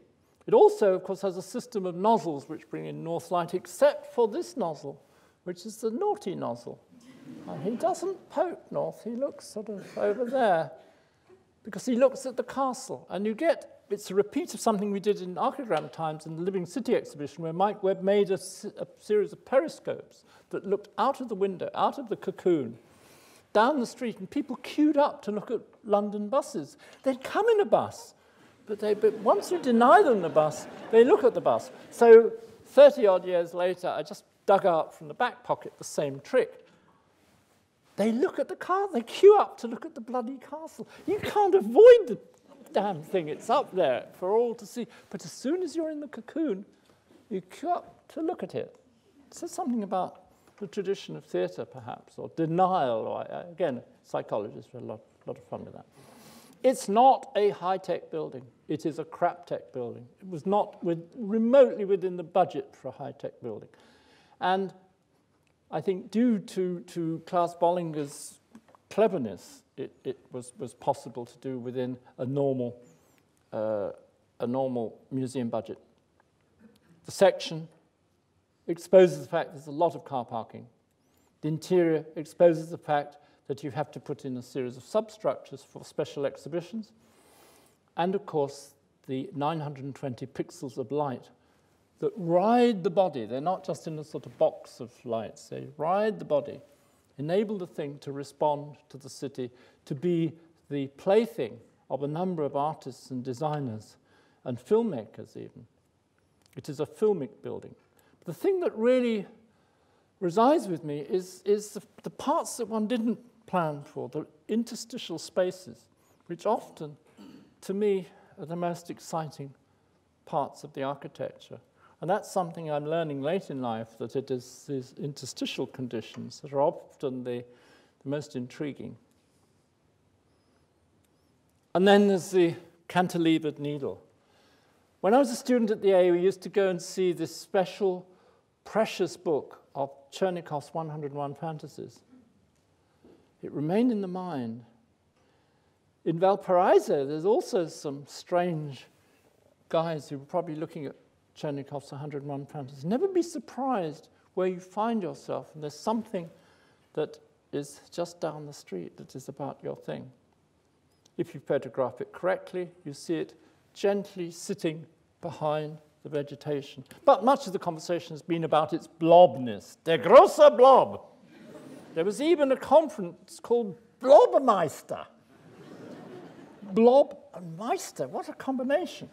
It also, of course, has a system of nozzles which bring in north light, except for this nozzle, which is the naughty nozzle. And he doesn't poke north, he looks sort of over there, because he looks at the castle. And you get, it's a repeat of something we did in Archigram times in the Living City exhibition, where Mike Webb made a series of periscopes that looked out of the window, out of the cocoon, down the street, and people queued up to look at London buses. They'd come in a bus, but once you deny them the bus, they look at the bus. So 30-odd years later, I just dug out from the back pocket the same trick. They look at the car, they queue up to look at the bloody castle. You can't avoid the damn thing, it's up there for all to see. But as soon as you're in the cocoon, you queue up to look at it. It says something about the tradition of theatre, perhaps, or denial, or again, psychologists have a lot of fun with that. It's not a high-tech building. It is a crap-tech building. It was not remotely within the budget for a high-tech building. And I think due to Klaus Bollinger's cleverness, it was possible to do within a normal museum budget. The section exposes the fact there's a lot of car parking. The interior exposes the fact that you have to put in a series of substructures for special exhibitions. And of course, the 920 pixels of light that ride the body. They're not just in a sort of box of lights. They ride the body, enable the thing to respond to the city, to be the plaything of a number of artists and designers and filmmakers even. It is a filmic building. The thing that really resides with me is the parts that one didn't plan for, the interstitial spaces, which often, to me, are the most exciting parts of the architecture. And that's something I'm learning late in life, that it is these interstitial conditions that are often the most intriguing. And then there's the cantilevered needle. When I was a student at the A, we used to go and see this special, precious book of Chernikov's 101 Fantasies. It remained in the mind. In Valparaiso, there's also some strange guys who were probably looking at Chernikov's 101 Fantasies. Never be surprised where you find yourself, and there's something that is just down the street that is about your thing. If you photograph it correctly, you see it gently sitting behind the vegetation. But much of the conversation has been about its blobness. Der große Blob. There was even a conference called Blobmeister. Blob and Meister, what a combination.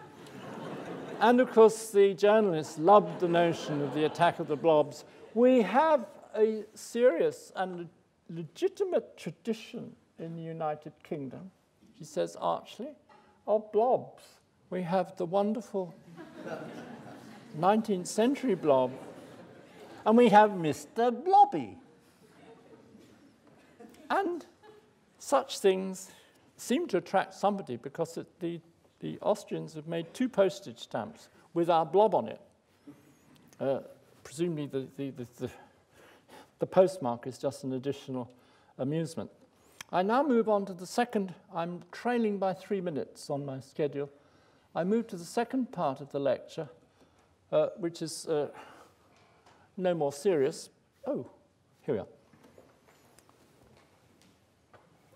And of course, the journalists loved the notion of the attack of the blobs. We have a serious and legitimate tradition in the United Kingdom, she says archly, of blobs. We have the wonderful 19th century blob, and we have Mr. Blobby. And such things seem to attract somebody, because the Austrians have made 2 postage stamps with our blob on it. Presumably the postmark is just an additional amusement. I now move on to the second. I'm trailing by 3 minutes on my schedule. I move to the second part of the lecture, which is no more serious. Oh, here we are.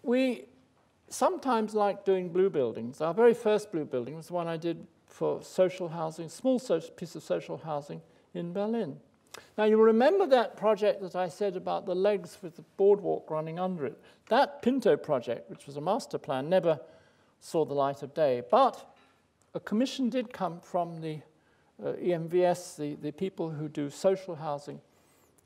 We sometimes like doing blue buildings. Our very first blue building was the one I did for social housing, small piece of social housing in Berlin. Now, you remember that project that I said about the legs with the boardwalk running under it. That Pinto project, which was a master plan, never saw the light of day. But a commission did come from the EMVS, the people who do social housing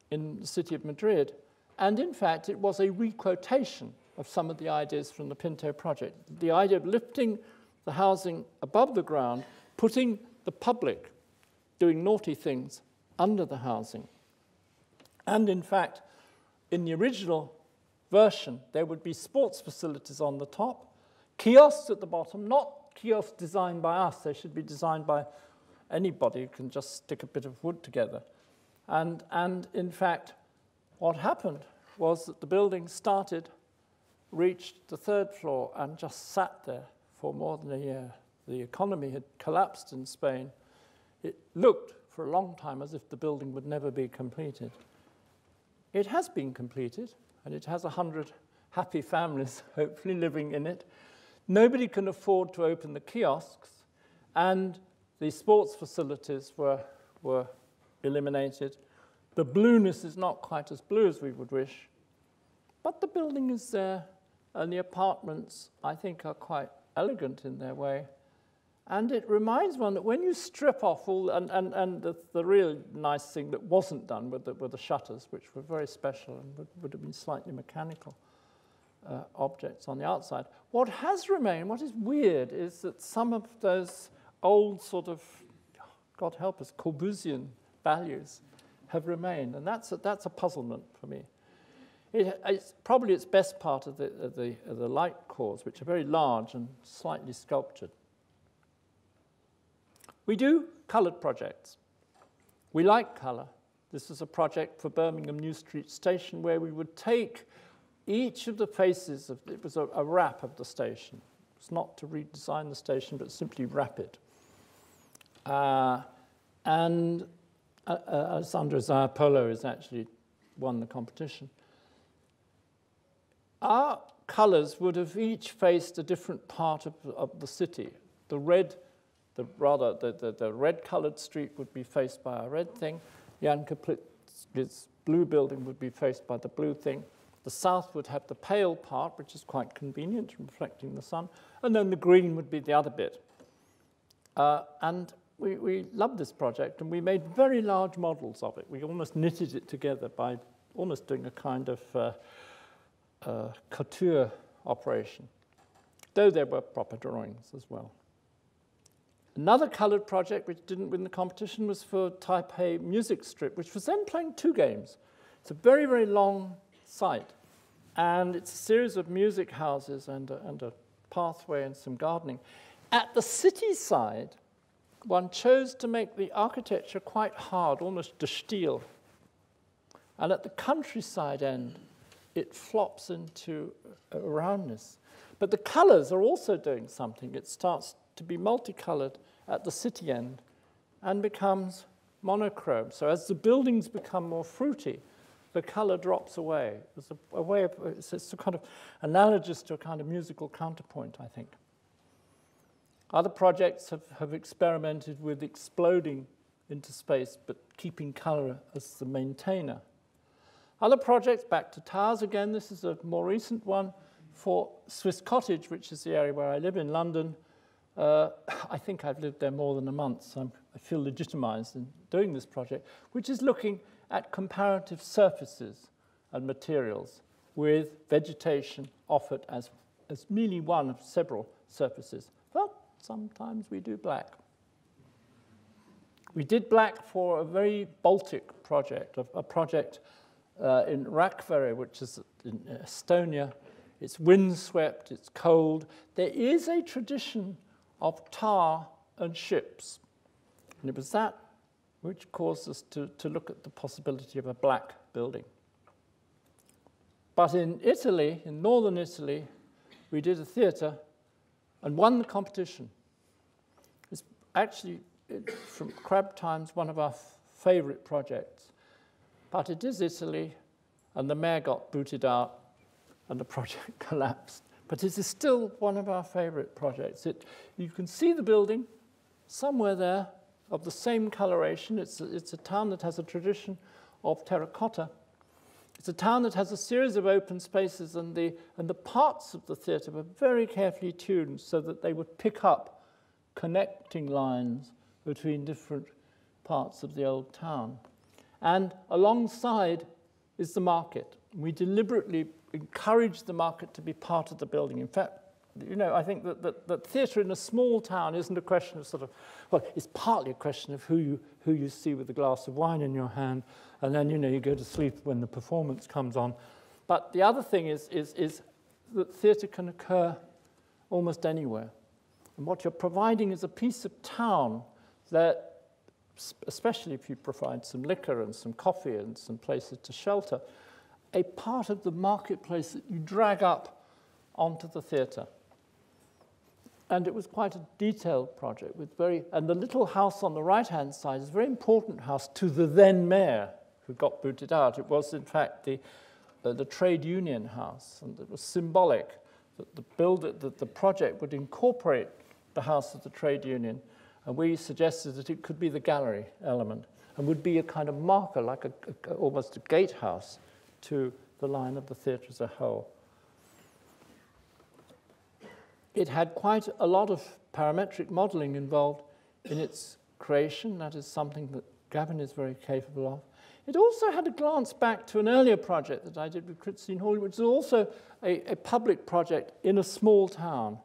in the city of Madrid. And in fact, it was a requotation of some of the ideas from the Pinto project. The idea of lifting the housing above the ground, putting the public doing naughty things under the housing. And in fact, in the original version, there would be sports facilities on the top. Kiosks at the bottom, not kiosks designed by us. They should be designed by anybody who can just stick a bit of wood together. And in fact, what happened was that the building reached the 3rd floor and just sat there for more than a year. The economy had collapsed in Spain. It looked for a long time as if the building would never be completed. It has been completed, and it has 100 happy families, hopefully, living in it. Nobody can afford to open the kiosks, and the sports facilities were eliminated. The blueness is not quite as blue as we would wish, but the building is there, and the apartments, I think, are quite elegant in their way. And it reminds one that when you strip off all, and the real nice thing that wasn't done were the shutters, which were very special and would have been slightly mechanical objects on the outside. What has remained, what is weird, is that some of those old sort of, God help us, Corbusian values have remained, and that's a puzzlement for me. It's probably its best part of the light cores, which are very large and slightly sculptured. We do coloured projects. We like colour. This is a project for Birmingham New Street Station where we would take each of the faces of, it was a wrap of the station. It's not to redesign the station, but simply wrap it. And Alessandro Zappolo has actually won the competition. Our colours would have each faced a different part of the city. The red-coloured street would be faced by a red thing. Jan Kaplitz's blue building would be faced by the blue thing. The south would have the pale part, which is quite convenient, reflecting the sun. And then the green would be the other bit. And we loved this project, and we made very large models of it. We almost knitted it together by almost doing a kind of couture operation, though there were proper drawings as well. Another coloured project which didn't win the competition was for Taipei Music Strip, which was then playing 2 games. It's a very, very long site, and it's a series of music houses and a pathway and some gardening. At the city side, one chose to make the architecture quite hard, almost de steel. And at the countryside end, it flops into a roundness. But the colours are also doing something. It starts to be multicoloured at the city end and becomes monochrome. So as the buildings become more fruity, the colour drops away. It's a way of, it's a kind of analogous to a kind of musical counterpoint, I think. Other projects have experimented with exploding into space, but keeping colour as the maintainer. Other projects, back to towers again. This is a more recent one for Swiss Cottage, which is the area where I live in London. I think I've lived there more than a month, so I feel legitimised in doing this project, which is looking at comparative surfaces and materials with vegetation offered as merely one of several surfaces. Well, sometimes we do black. We did black for a very Baltic project, a project in Rakvere, which is in Estonia. It's windswept, it's cold. There is a tradition of tar and ships. And it was that which caused us to look at the possibility of a black building. But in Italy, in northern Italy, we did a theatre and won the competition. It's actually, from Crab Times, one of our favourite projects. But it is Italy, and the mayor got booted out, and the project collapsed. But it is still one of our favourite projects. You can see the building somewhere there of the same coloration. It's a town that has a tradition of terracotta. It's a town that has a series of open spaces, and the parts of the theatre were very carefully tuned so that they would pick up connecting lines between different parts of the old town. And alongside is the market. We deliberately encourage the market to be part of the building. In fact, you know, I think that theatre in a small town isn't a question of sort of, well, it's partly a question of who you see with a glass of wine in your hand, and then, you know, you go to sleep when the performance comes on. But the other thing is that theatre can occur almost anywhere. And what you're providing is a piece of town that, especially if you provide some liquor and some coffee and some places to shelter, a part of the marketplace that you drag up onto the theatre. And it was quite a detailed project with and the little house on the right-hand side is a very important house to the then mayor who got booted out. It was, in fact, the trade union house, and it was symbolic that the project would incorporate the house of the trade union, and we suggested that it could be the gallery element and would be a kind of marker, like almost a gatehouse to the line of the theatre as a whole. It had quite a lot of parametric modelling involved in its creation. That is something that Gavin is very capable of. It also had a glance back to an earlier project that I did with Christine Hawley, which is also a public project in a small town.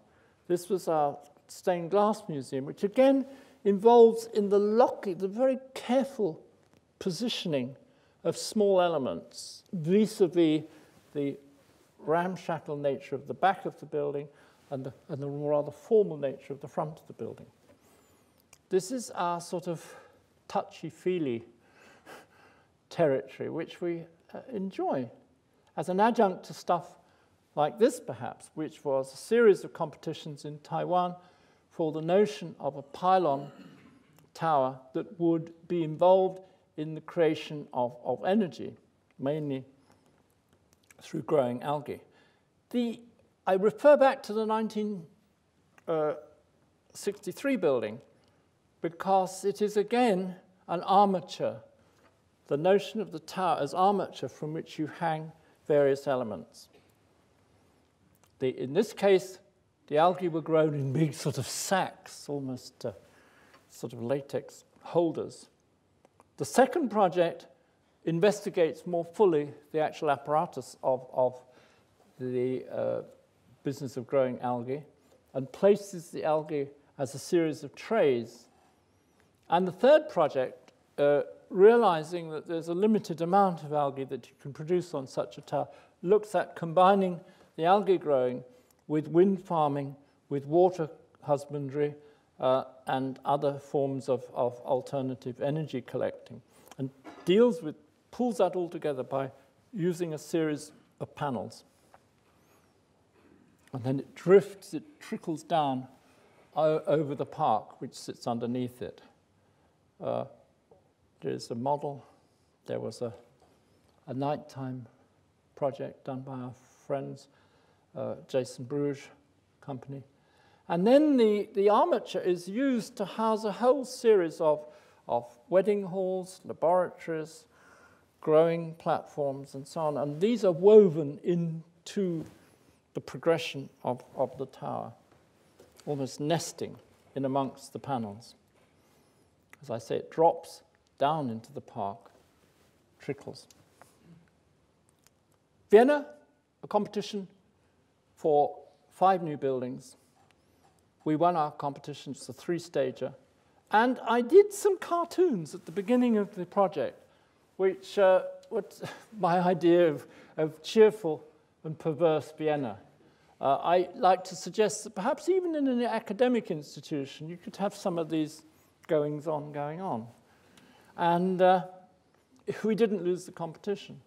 This was our stained glass museum, which again involves in the very careful positioning of small elements vis-a-vis the ramshackle nature of the back of the building and the rather formal nature of the front of the building. This is our sort of touchy-feely territory, which we enjoy as an adjunct to stuff like this, perhaps, which was a series of competitions in Taiwan for the notion of a pylon tower that would be involved in the creation of energy, mainly through growing algae. I refer back to the 1963 building because it is again an armature, the notion of the tower as armature from which you hang various elements. In this case, the algae were grown in big sort of sacks, almost sort of latex holders. The second project investigates more fully the actual apparatus of the business of growing algae and places the algae as a series of trays. And the third project, realizing that there's a limited amount of algae that you can produce on such a tower, looks at combining the algae growing with wind farming, with water husbandry, and other forms of alternative energy collecting, and pulls that all together by using a series of panels. And then it trickles down over the park, which sits underneath it. There's a model. There was a nighttime project done by our friends, Jason Bruges company. And then the armature is used to house a whole series of wedding halls, laboratories, growing platforms, and so on. And these are woven into the progression of the tower, almost nesting in amongst the panels. As I say, it drops down into the park, trickles. Vienna, a competition for 5 new buildings. We won our competition, it's a 3-stager. And I did some cartoons at the beginning of the project, which was my idea of cheerful and perverse Vienna. I like to suggest that perhaps even in an academic institution, you could have some of these going on. And we didn't lose the competition.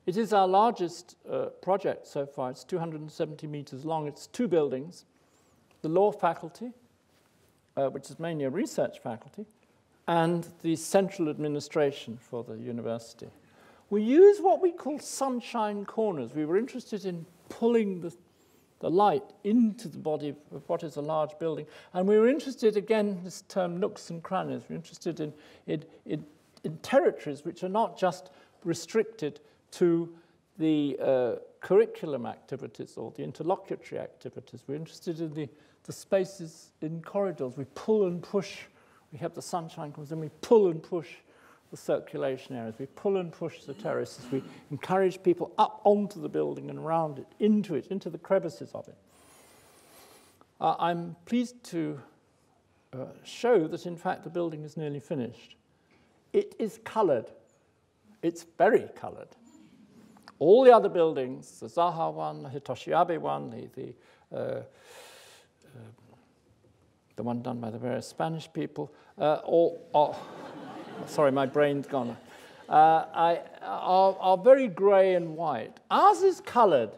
It is our largest project so far. It's 270 meters long. It's 2 buildings. The law faculty, which is mainly a research faculty, and the central administration for the university. We use what we call sunshine corners. We were interested in pulling the light into the body of what is a large building. And we were interested, again, this term nooks and crannies, we're interested in territories which are not just restricted to the curriculum activities or the interlocutory activities. We're interested in the spaces in corridors. We pull and push. We have the sunshine corners, and we pull and push the circulation areas. We pull and push the terraces. We encourage people up onto the building and around it, into the crevices of it. I'm pleased to show that, in fact, the building is nearly finished. It is coloured. It's very coloured. All the other buildings, the Zaha one, the Hitoshi Abe one, the one done by the various Spanish people, sorry, my brain's gone. Are very grey and white. Ours is coloured.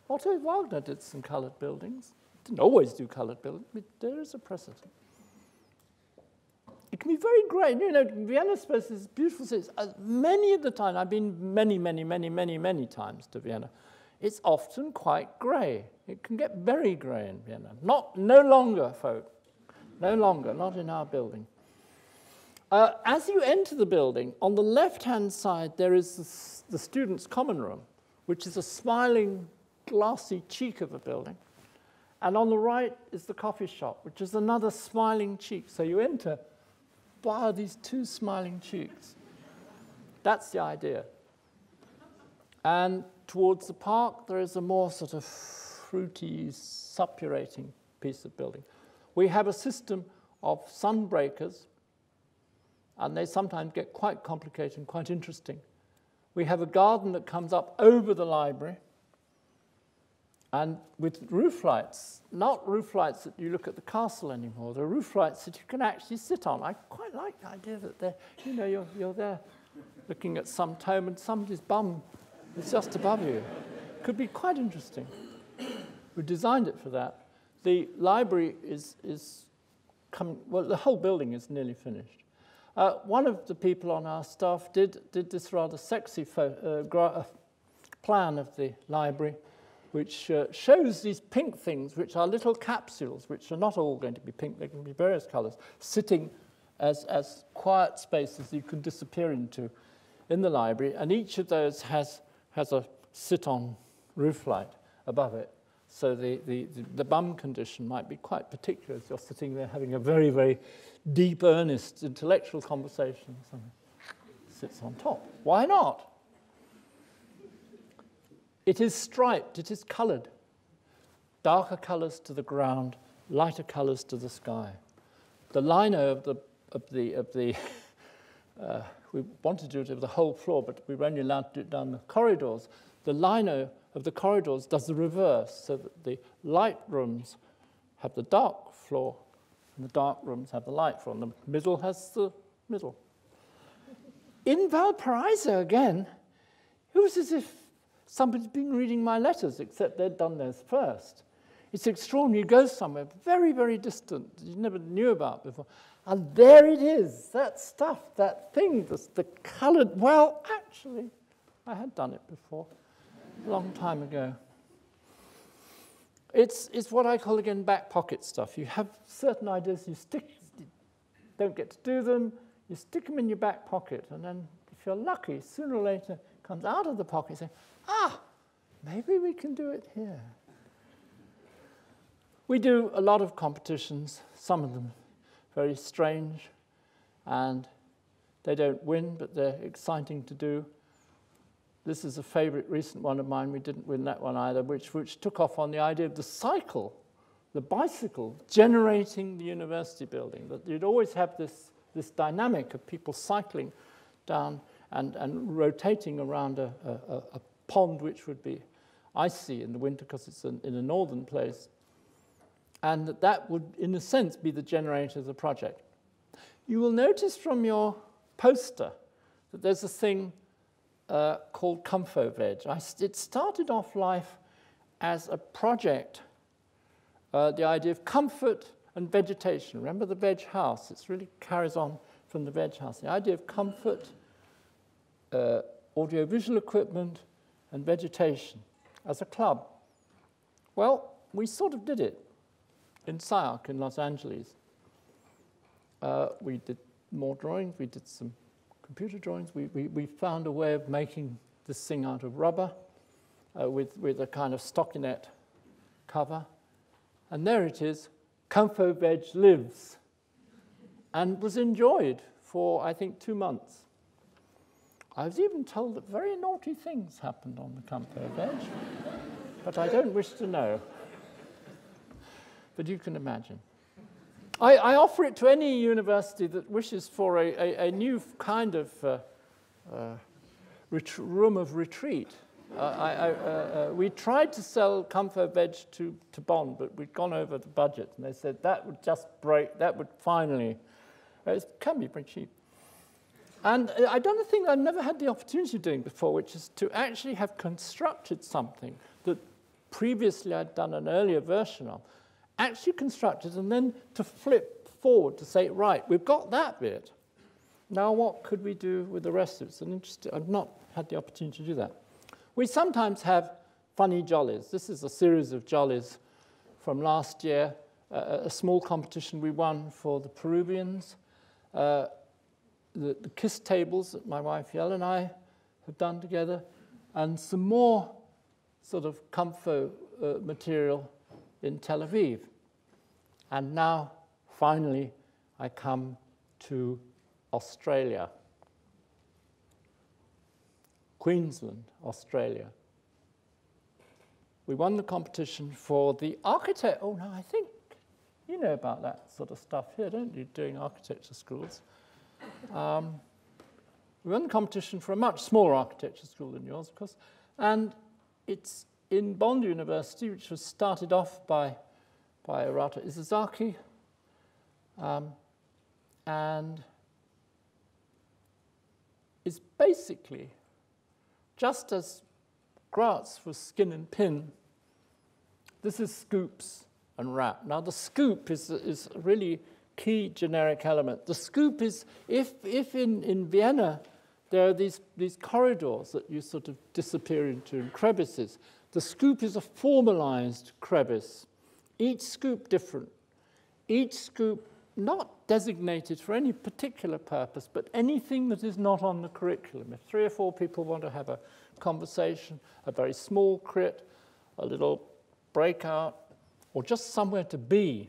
Otto Wagner did some coloured buildings. Didn't always do coloured buildings, but there is a precedent. It can be very grey. You know, Vienna Space is a beautiful city. Many of the time, I've been many times to Vienna. It's often quite grey. It can get very grey in Vienna. No longer, folk. No longer, not in our building. As you enter the building, on the left-hand side, there is the students' common room, which is a smiling, glassy cheek of a building. And on the right is the coffee shop, which is another smiling cheek. So you enter via these two smiling cheeks. That's the idea. And towards the park, there is a more sort of fruity, suppurating piece of building. We have a system of sunbreakers, and they sometimes get quite complicated and quite interesting. We have a garden that comes up over the library, and with roof lights, not roof lights that you look at the castle anymore. They're roof lights that you can actually sit on. I quite like the idea that you're there looking at some tome and somebody's bum is just above you. Could be quite interesting. We designed it for that. The library is coming, well, the whole building is nearly finished. One of the people on our staff did this rather sexy plan of the library, which shows these pink things, which are little capsules, which are not all going to be pink, they can be various colours, sitting as quiet spaces you can disappear into in the library, and each of those has a sit-on roof light above it. So the bum condition might be quite particular as you're sitting there having a very, very deep, earnest intellectual conversation. Someone sits on top. Why not? It is striped, it is coloured. Darker colours to the ground, lighter colours to the sky. The lino of the we wanted to do it over the whole floor, but we were only allowed to do it down the corridors. The lino of the corridors does the reverse, so that the light rooms have the dark floor, and the dark rooms have the light floor, and the middle has the middle. In Valparaiso, again, it was as if somebody's been reading my letters, except they'd done theirs first. It's extraordinary. You go somewhere very, very distant you never knew about before, and there it is, that stuff, that thing, the coloured. Well, actually, I had done it before, a long time ago. It's what I call, again, back pocket stuff. You have certain ideas, you don't get to do them, you stick them in your back pocket, and then, if you're lucky, sooner or later, it comes out of the pocket saying, maybe we can do it here. We do a lot of competitions, some of them very strange, and they don't win, but they're exciting to do. This is a favourite recent one of mine. We didn't win that one either, which took off on the idea of the cycle, the bicycle, generating the university building. That you'd always have this dynamic of people cycling down and rotating around a pond which would be icy in the winter because it's in a northern place. And that would, in a sense, be the generator of the project. You will notice from your poster that there's a thing called Comfo Veg. It started off life as a project, the idea of comfort and vegetation. Remember the veg house? It really carries on from the veg house. The idea of comfort, audiovisual equipment, and vegetation as a club. Well, we sort of did it in SciArc in Los Angeles. We did more drawings. We did some computer drawings. We found a way of making this thing out of rubber with a kind of stockinette cover. And there it is. Comfo Veg lives. And was enjoyed for, I think, 2 months. I was even told that very naughty things happened on the Comfo Veg, but I don't wish to know. But you can imagine. I offer it to any university that wishes for a new kind of room of retreat. We tried to sell Comfort Veg to Bond, but we'd gone over the budget, and they said that would just break, that would finally, it can be pretty cheap. And I've done a thing I've never had the opportunity of doing before, which is to actually have constructed something that previously I'd done an earlier version of, actually constructed, and then to flip forward to say, right, we've got that bit. Now what could we do with the rest of it? It's an interesting, I've not had the opportunity to do that. We sometimes have funny jollies. This is a series of jollies from last year, a small competition we won for the Peruvians, the kiss tables that my wife Yell and I have done together, and some more sort of comfort material in Tel Aviv. And now, finally, I come to Australia. Queensland, Australia. We won the competition for the architect. Oh, no, I think you know about that sort of stuff here, don't you, doing architecture schools? We won the competition for a much smaller architecture school than yours, of course, and it's in Bond University, which was started off by Arata Isazaki, and is basically, just as Graz was skin and pin, this is scoops and wrap. Now the scoop is a really key generic element. The scoop is, if in Vienna there are these corridors that you sort of disappear into in crevices, the scoop is a formalized crevice. Each scoop different. Each scoop not designated for any particular purpose, but anything that is not on the curriculum. If 3 or 4 people want to have a conversation, a very small crit, a little breakout, or just somewhere to be.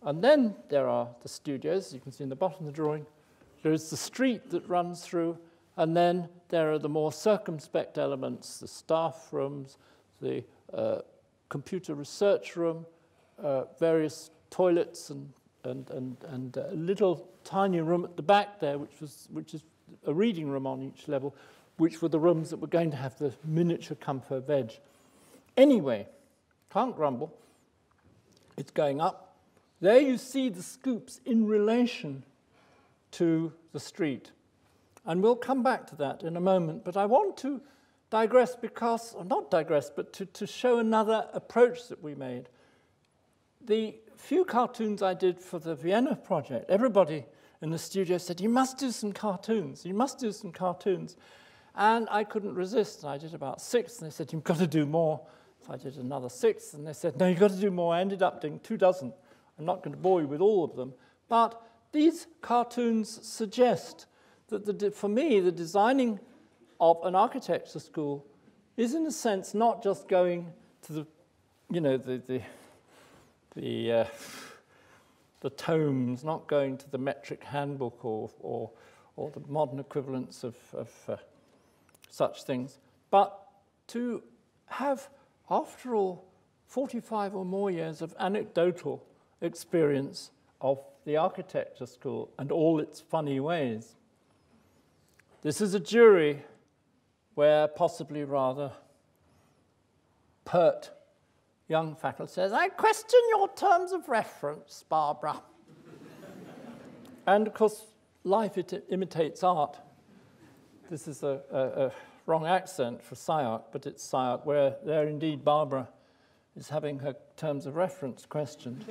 And then there are the studios, you can see in the bottom of the drawing. There is the street that runs through, and then there are the more circumspect elements, the staff rooms, the computer research room, various toilets and a little tiny room at the back there, which is a reading room on each level, which were the rooms that were going to have the miniature Comfort Veg. Anyway, can't grumble. It's going up. There you see the scoops in relation to the street. And we'll come back to that in a moment. But I want to digress because, or not digress, but to show another approach that we made. The few cartoons I did for the Vienna project, everybody in the studio said, you must do some cartoons, you must do some cartoons. And I couldn't resist, and I did about 6, and they said, you've got to do more. So I did another 6, and they said, no, you've got to do more. I ended up doing 2 dozen. I'm not going to bore you with all of them. But these cartoons suggest that, for me, the designing of an architecture school is, in a sense, not just going to the, you know, the tomes, not going to the metric handbook or the modern equivalents of such things, but to have, after all, 45 or more years of anecdotal experience of the architecture school and all its funny ways. This is a jury where possibly rather pert young faculty says, I question your terms of reference, Barbara. And of course, life imitates art. This is a wrong accent for SIARC, but it's SIARC, where there indeed Barbara is having her terms of reference questioned.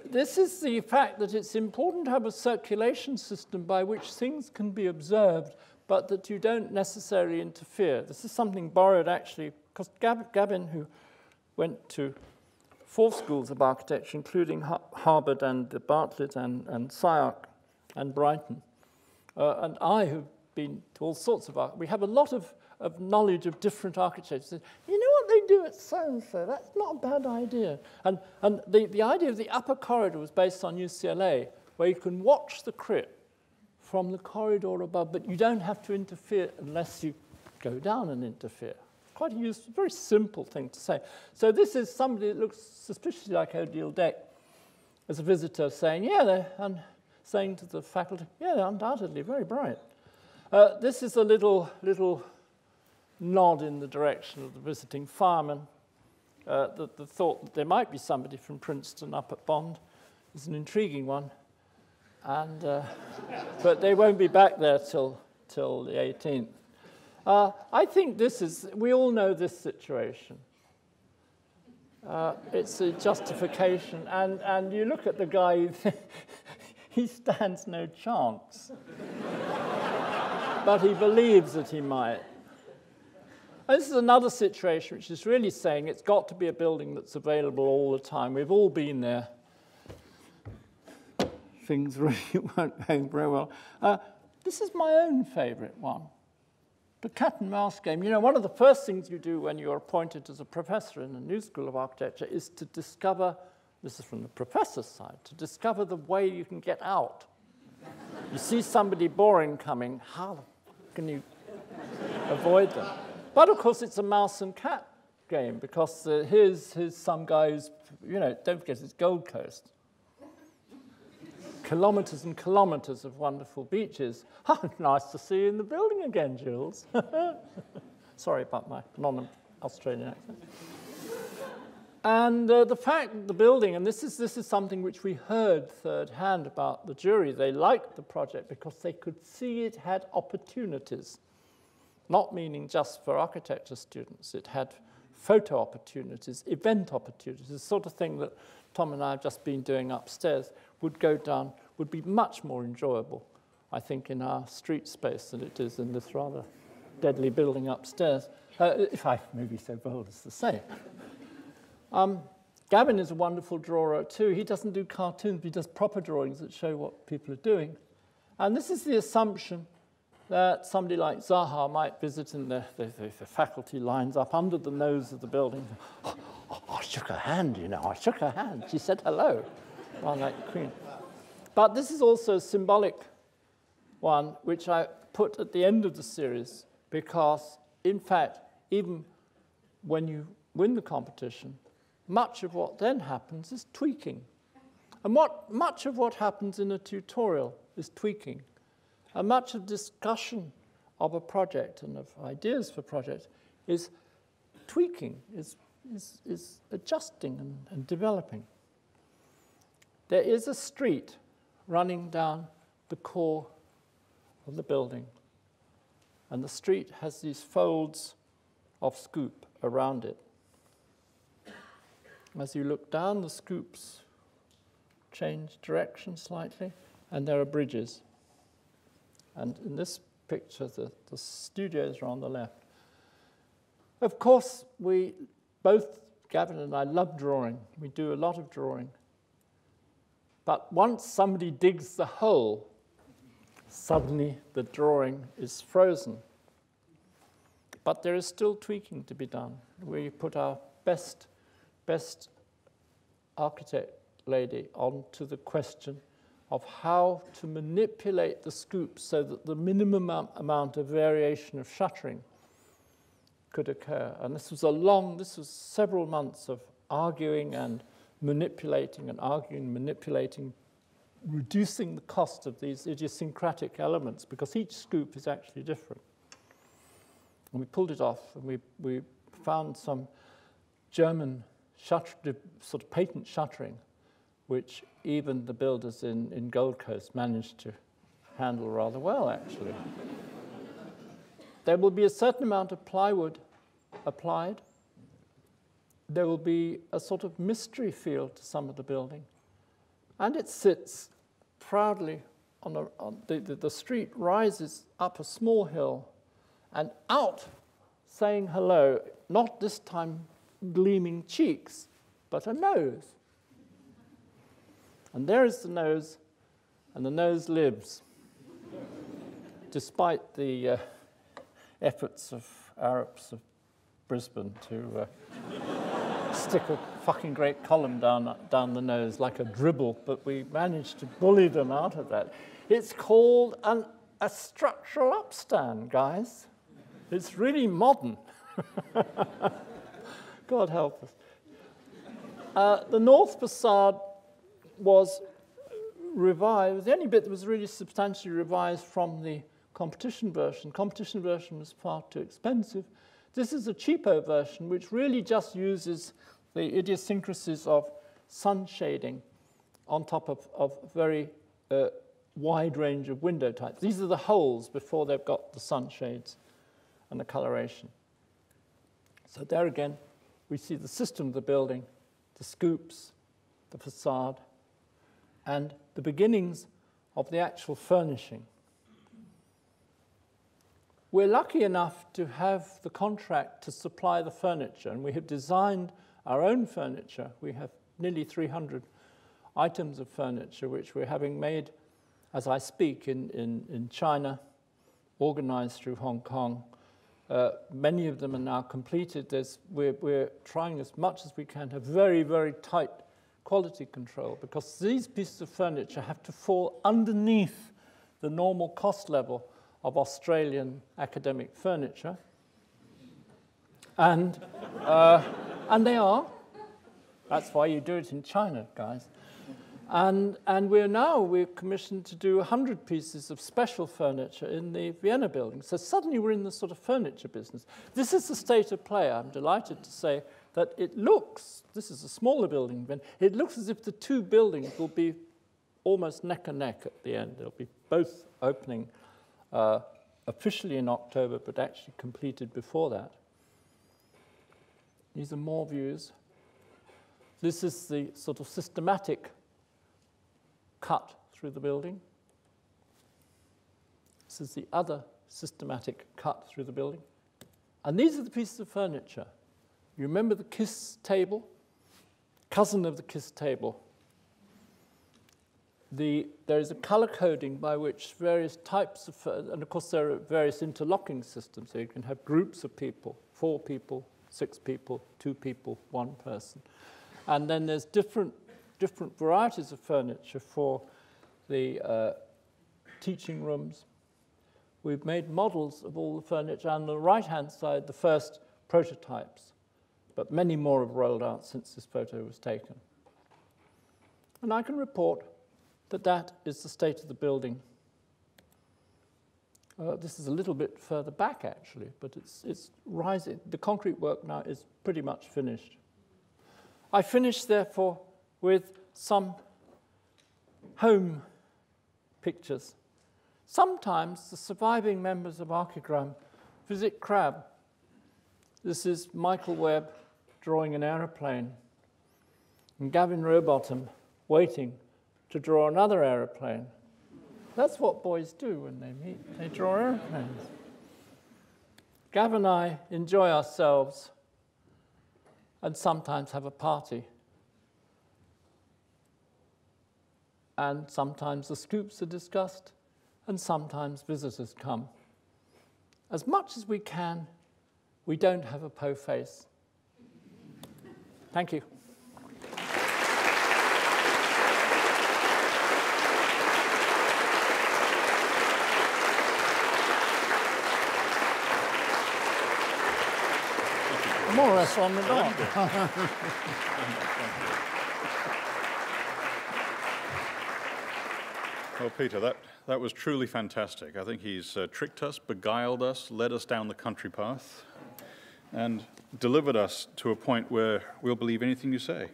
This is the fact that it's important to have a circulation system by which things can be observed, but that you don't necessarily interfere. This is something borrowed, actually, because Gavin, who went to 4 schools of architecture, including Harvard and Bartlett and SIARC and Brighton, and I, who've been to all sorts of art, we have a lot of knowledge of different architects. You know what they do at so-and-so? That's not a bad idea. And the idea of the upper corridor was based on UCLA, where you can watch the crit from the corridor above, but you don't have to interfere unless you go down and interfere. Quite a useful, very simple thing to say. So this is somebody that looks suspiciously like Odile Deck as a visitor saying, yeah, and saying to the faculty, yeah, they're undoubtedly very bright. This is a little nod in the direction of the visiting fireman. The thought that there might be somebody from Princeton up at Bond is an intriguing one, and but they won't be back there till the 18th. I think we all know this situation. It's a justification, and you look at the guy, he stands no chance. But he believes that he might. And this is another situation which is really saying it's got to be a building that's available all the time. We've all been there. Things really weren't going very well. This is my own favourite one. The cat and mouse game. You know, one of the first things you do when you're appointed as a professor in the New School of Architecture is to discover, this is from the professor's side, to discover the way you can get out. You see somebody boring coming, how can you avoid them? But of course it's a mouse and cat game, because here's some guy who's, you know, don't forget it's Gold Coast. Kilometres and kilometres of wonderful beaches. Oh, nice to see you in the building again, Jules. Sorry about my non-Australian accent. And the fact that the building, and this is something which we heard third hand about the jury, they liked the project because they could see it had opportunities. Not meaning just for architecture students. It had photo opportunities, event opportunities, the sort of thing that Tom and I have just been doing upstairs would go down, would be much more enjoyable, I think, in our street space than it is in this rather deadly building upstairs, if I may be so bold as to say. Gavin is a wonderful drawer too. He doesn't do cartoons, he does proper drawings that show what people are doing. And this is the assumption that somebody like Zaha might visit, and the faculty lines up under the nose of the building. Oh, I shook her hand, you know, I shook her hand. She said hello, rather like the Queen. But this is also a symbolic one, which I put at the end of the series, because, in fact, even when you win the competition, much of what then happens is tweaking. And much of what happens in a tutorial is tweaking. And much of discussion of a project and of ideas for projects is tweaking, is adjusting and developing. There is a street running down the core of the building, and the street has these folds of scoop around it. As you look down, the scoops change direction slightly, and there are bridges. And in this picture, the studios are on the left. Of course, both Gavin and I love drawing. We do a lot of drawing. But once somebody digs the hole, suddenly the drawing is frozen. But there is still tweaking to be done. We put our best architect lady onto the question of how to manipulate the scoops so that the minimum amount of variation of shuttering could occur. And this was several months of arguing and manipulating and arguing, manipulating, reducing the cost of these idiosyncratic elements, because each scoop is actually different. And we pulled it off, and we found some German sort of patent shuttering, which even the builders in Gold Coast managed to handle rather well, actually. There will be a certain amount of plywood applied. There will be a sort of mystery feel to some of the building. And it sits proudly on the street rises up a small hill, and out saying hello, not this time gleaming cheeks, but a nose. And there is the nose, and the nose lives, despite the efforts of Arabs of Brisbane to stick a fucking great column down the nose like a dribble, but we managed to bully them out of that. It's called a structural upstand, guys. It's really modern. God help us. The north facade was revised. The only bit that was really substantially revised from the competition version. Competition version was far too expensive. This is a cheaper version, which really just uses the idiosyncrasies of sun shading on top of very wide range of window types. These are the holes before they've got the sunshades and the coloration. So there again, we see the system of the building, the scoops, the facade, and the beginnings of the actual furnishing. We're lucky enough to have the contract to supply the furniture, and we have designed our own furniture. We have nearly 300 items of furniture, which we're having made, as I speak, in China, organized through Hong Kong. Many of them are now completed. We're trying as much as we can to have very, very tight quality control, because these pieces of furniture have to fall underneath the normal cost level of Australian academic furniture. And they are. That's why you do it in China, guys. And we're commissioned to do 100 pieces of special furniture in the Vienna building. So suddenly we're in the sort of furniture business. This is the state of play. I'm delighted to say that it looks, this is a smaller building, but it looks as if the two buildings will be almost neck and neck at the end. They'll be both opening officially in October, but actually completed before that. These are more views. This is the sort of systematic cut through the building. This is the other systematic cut through the building. And these are the pieces of furniture. You remember the KISS table? Cousin of the KISS table. There is a color coding by which various types of, and of course there are various interlocking systems, so you can have groups of people, 4 people, 6 people, 2 people, 1 person. And then there's different varieties of furniture for the teaching rooms. We've made models of all the furniture, and on the right-hand side, the first prototypes. But many more have rolled out since this photo was taken. And I can report that that is the state of the building. This is a little bit further back, actually, but it's rising. The concrete work now is pretty much finished. I finished, therefore, with some home pictures. Sometimes the surviving members of Archigram visit Crab. This is Michael Webb drawing an aeroplane, and Gavin Rowbottom waiting to draw another aeroplane. That's what boys do when they meet. They draw aeroplanes. Gav and I enjoy ourselves and sometimes have a party. And sometimes the scoops are discussed, and sometimes visitors come. As much as we can, we don't have a po face. Thank you. More or less on the dot. Well, Peter, that was truly fantastic. I think he's tricked us, beguiled us, led us down the country path, and delivered us to a point where we'll believe anything you say.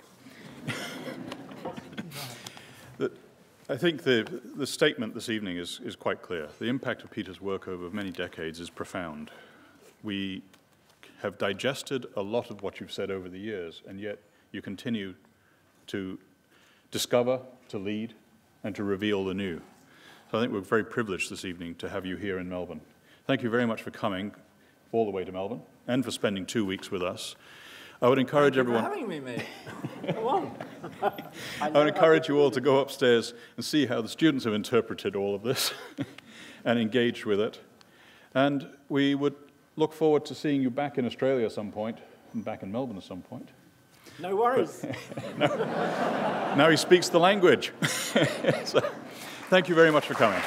I think the statement this evening is quite clear. The impact of Peter's work over many decades is profound. We have digested a lot of what you've said over the years, and yet you continue to discover, to lead, and to reveal the new. So I think we're very privileged this evening to have you here in Melbourne. Thank you very much for coming all the way to Melbourne and for spending 2 weeks with us. I would encourage everyone... Thank you for having me, mate. Come on. I would encourage you all to go upstairs and see how the students have interpreted all of this and engaged with it. And we would look forward to seeing you back in Australia at some point and back in Melbourne at some point. No worries. Now he speaks the language. So, thank you very much for coming.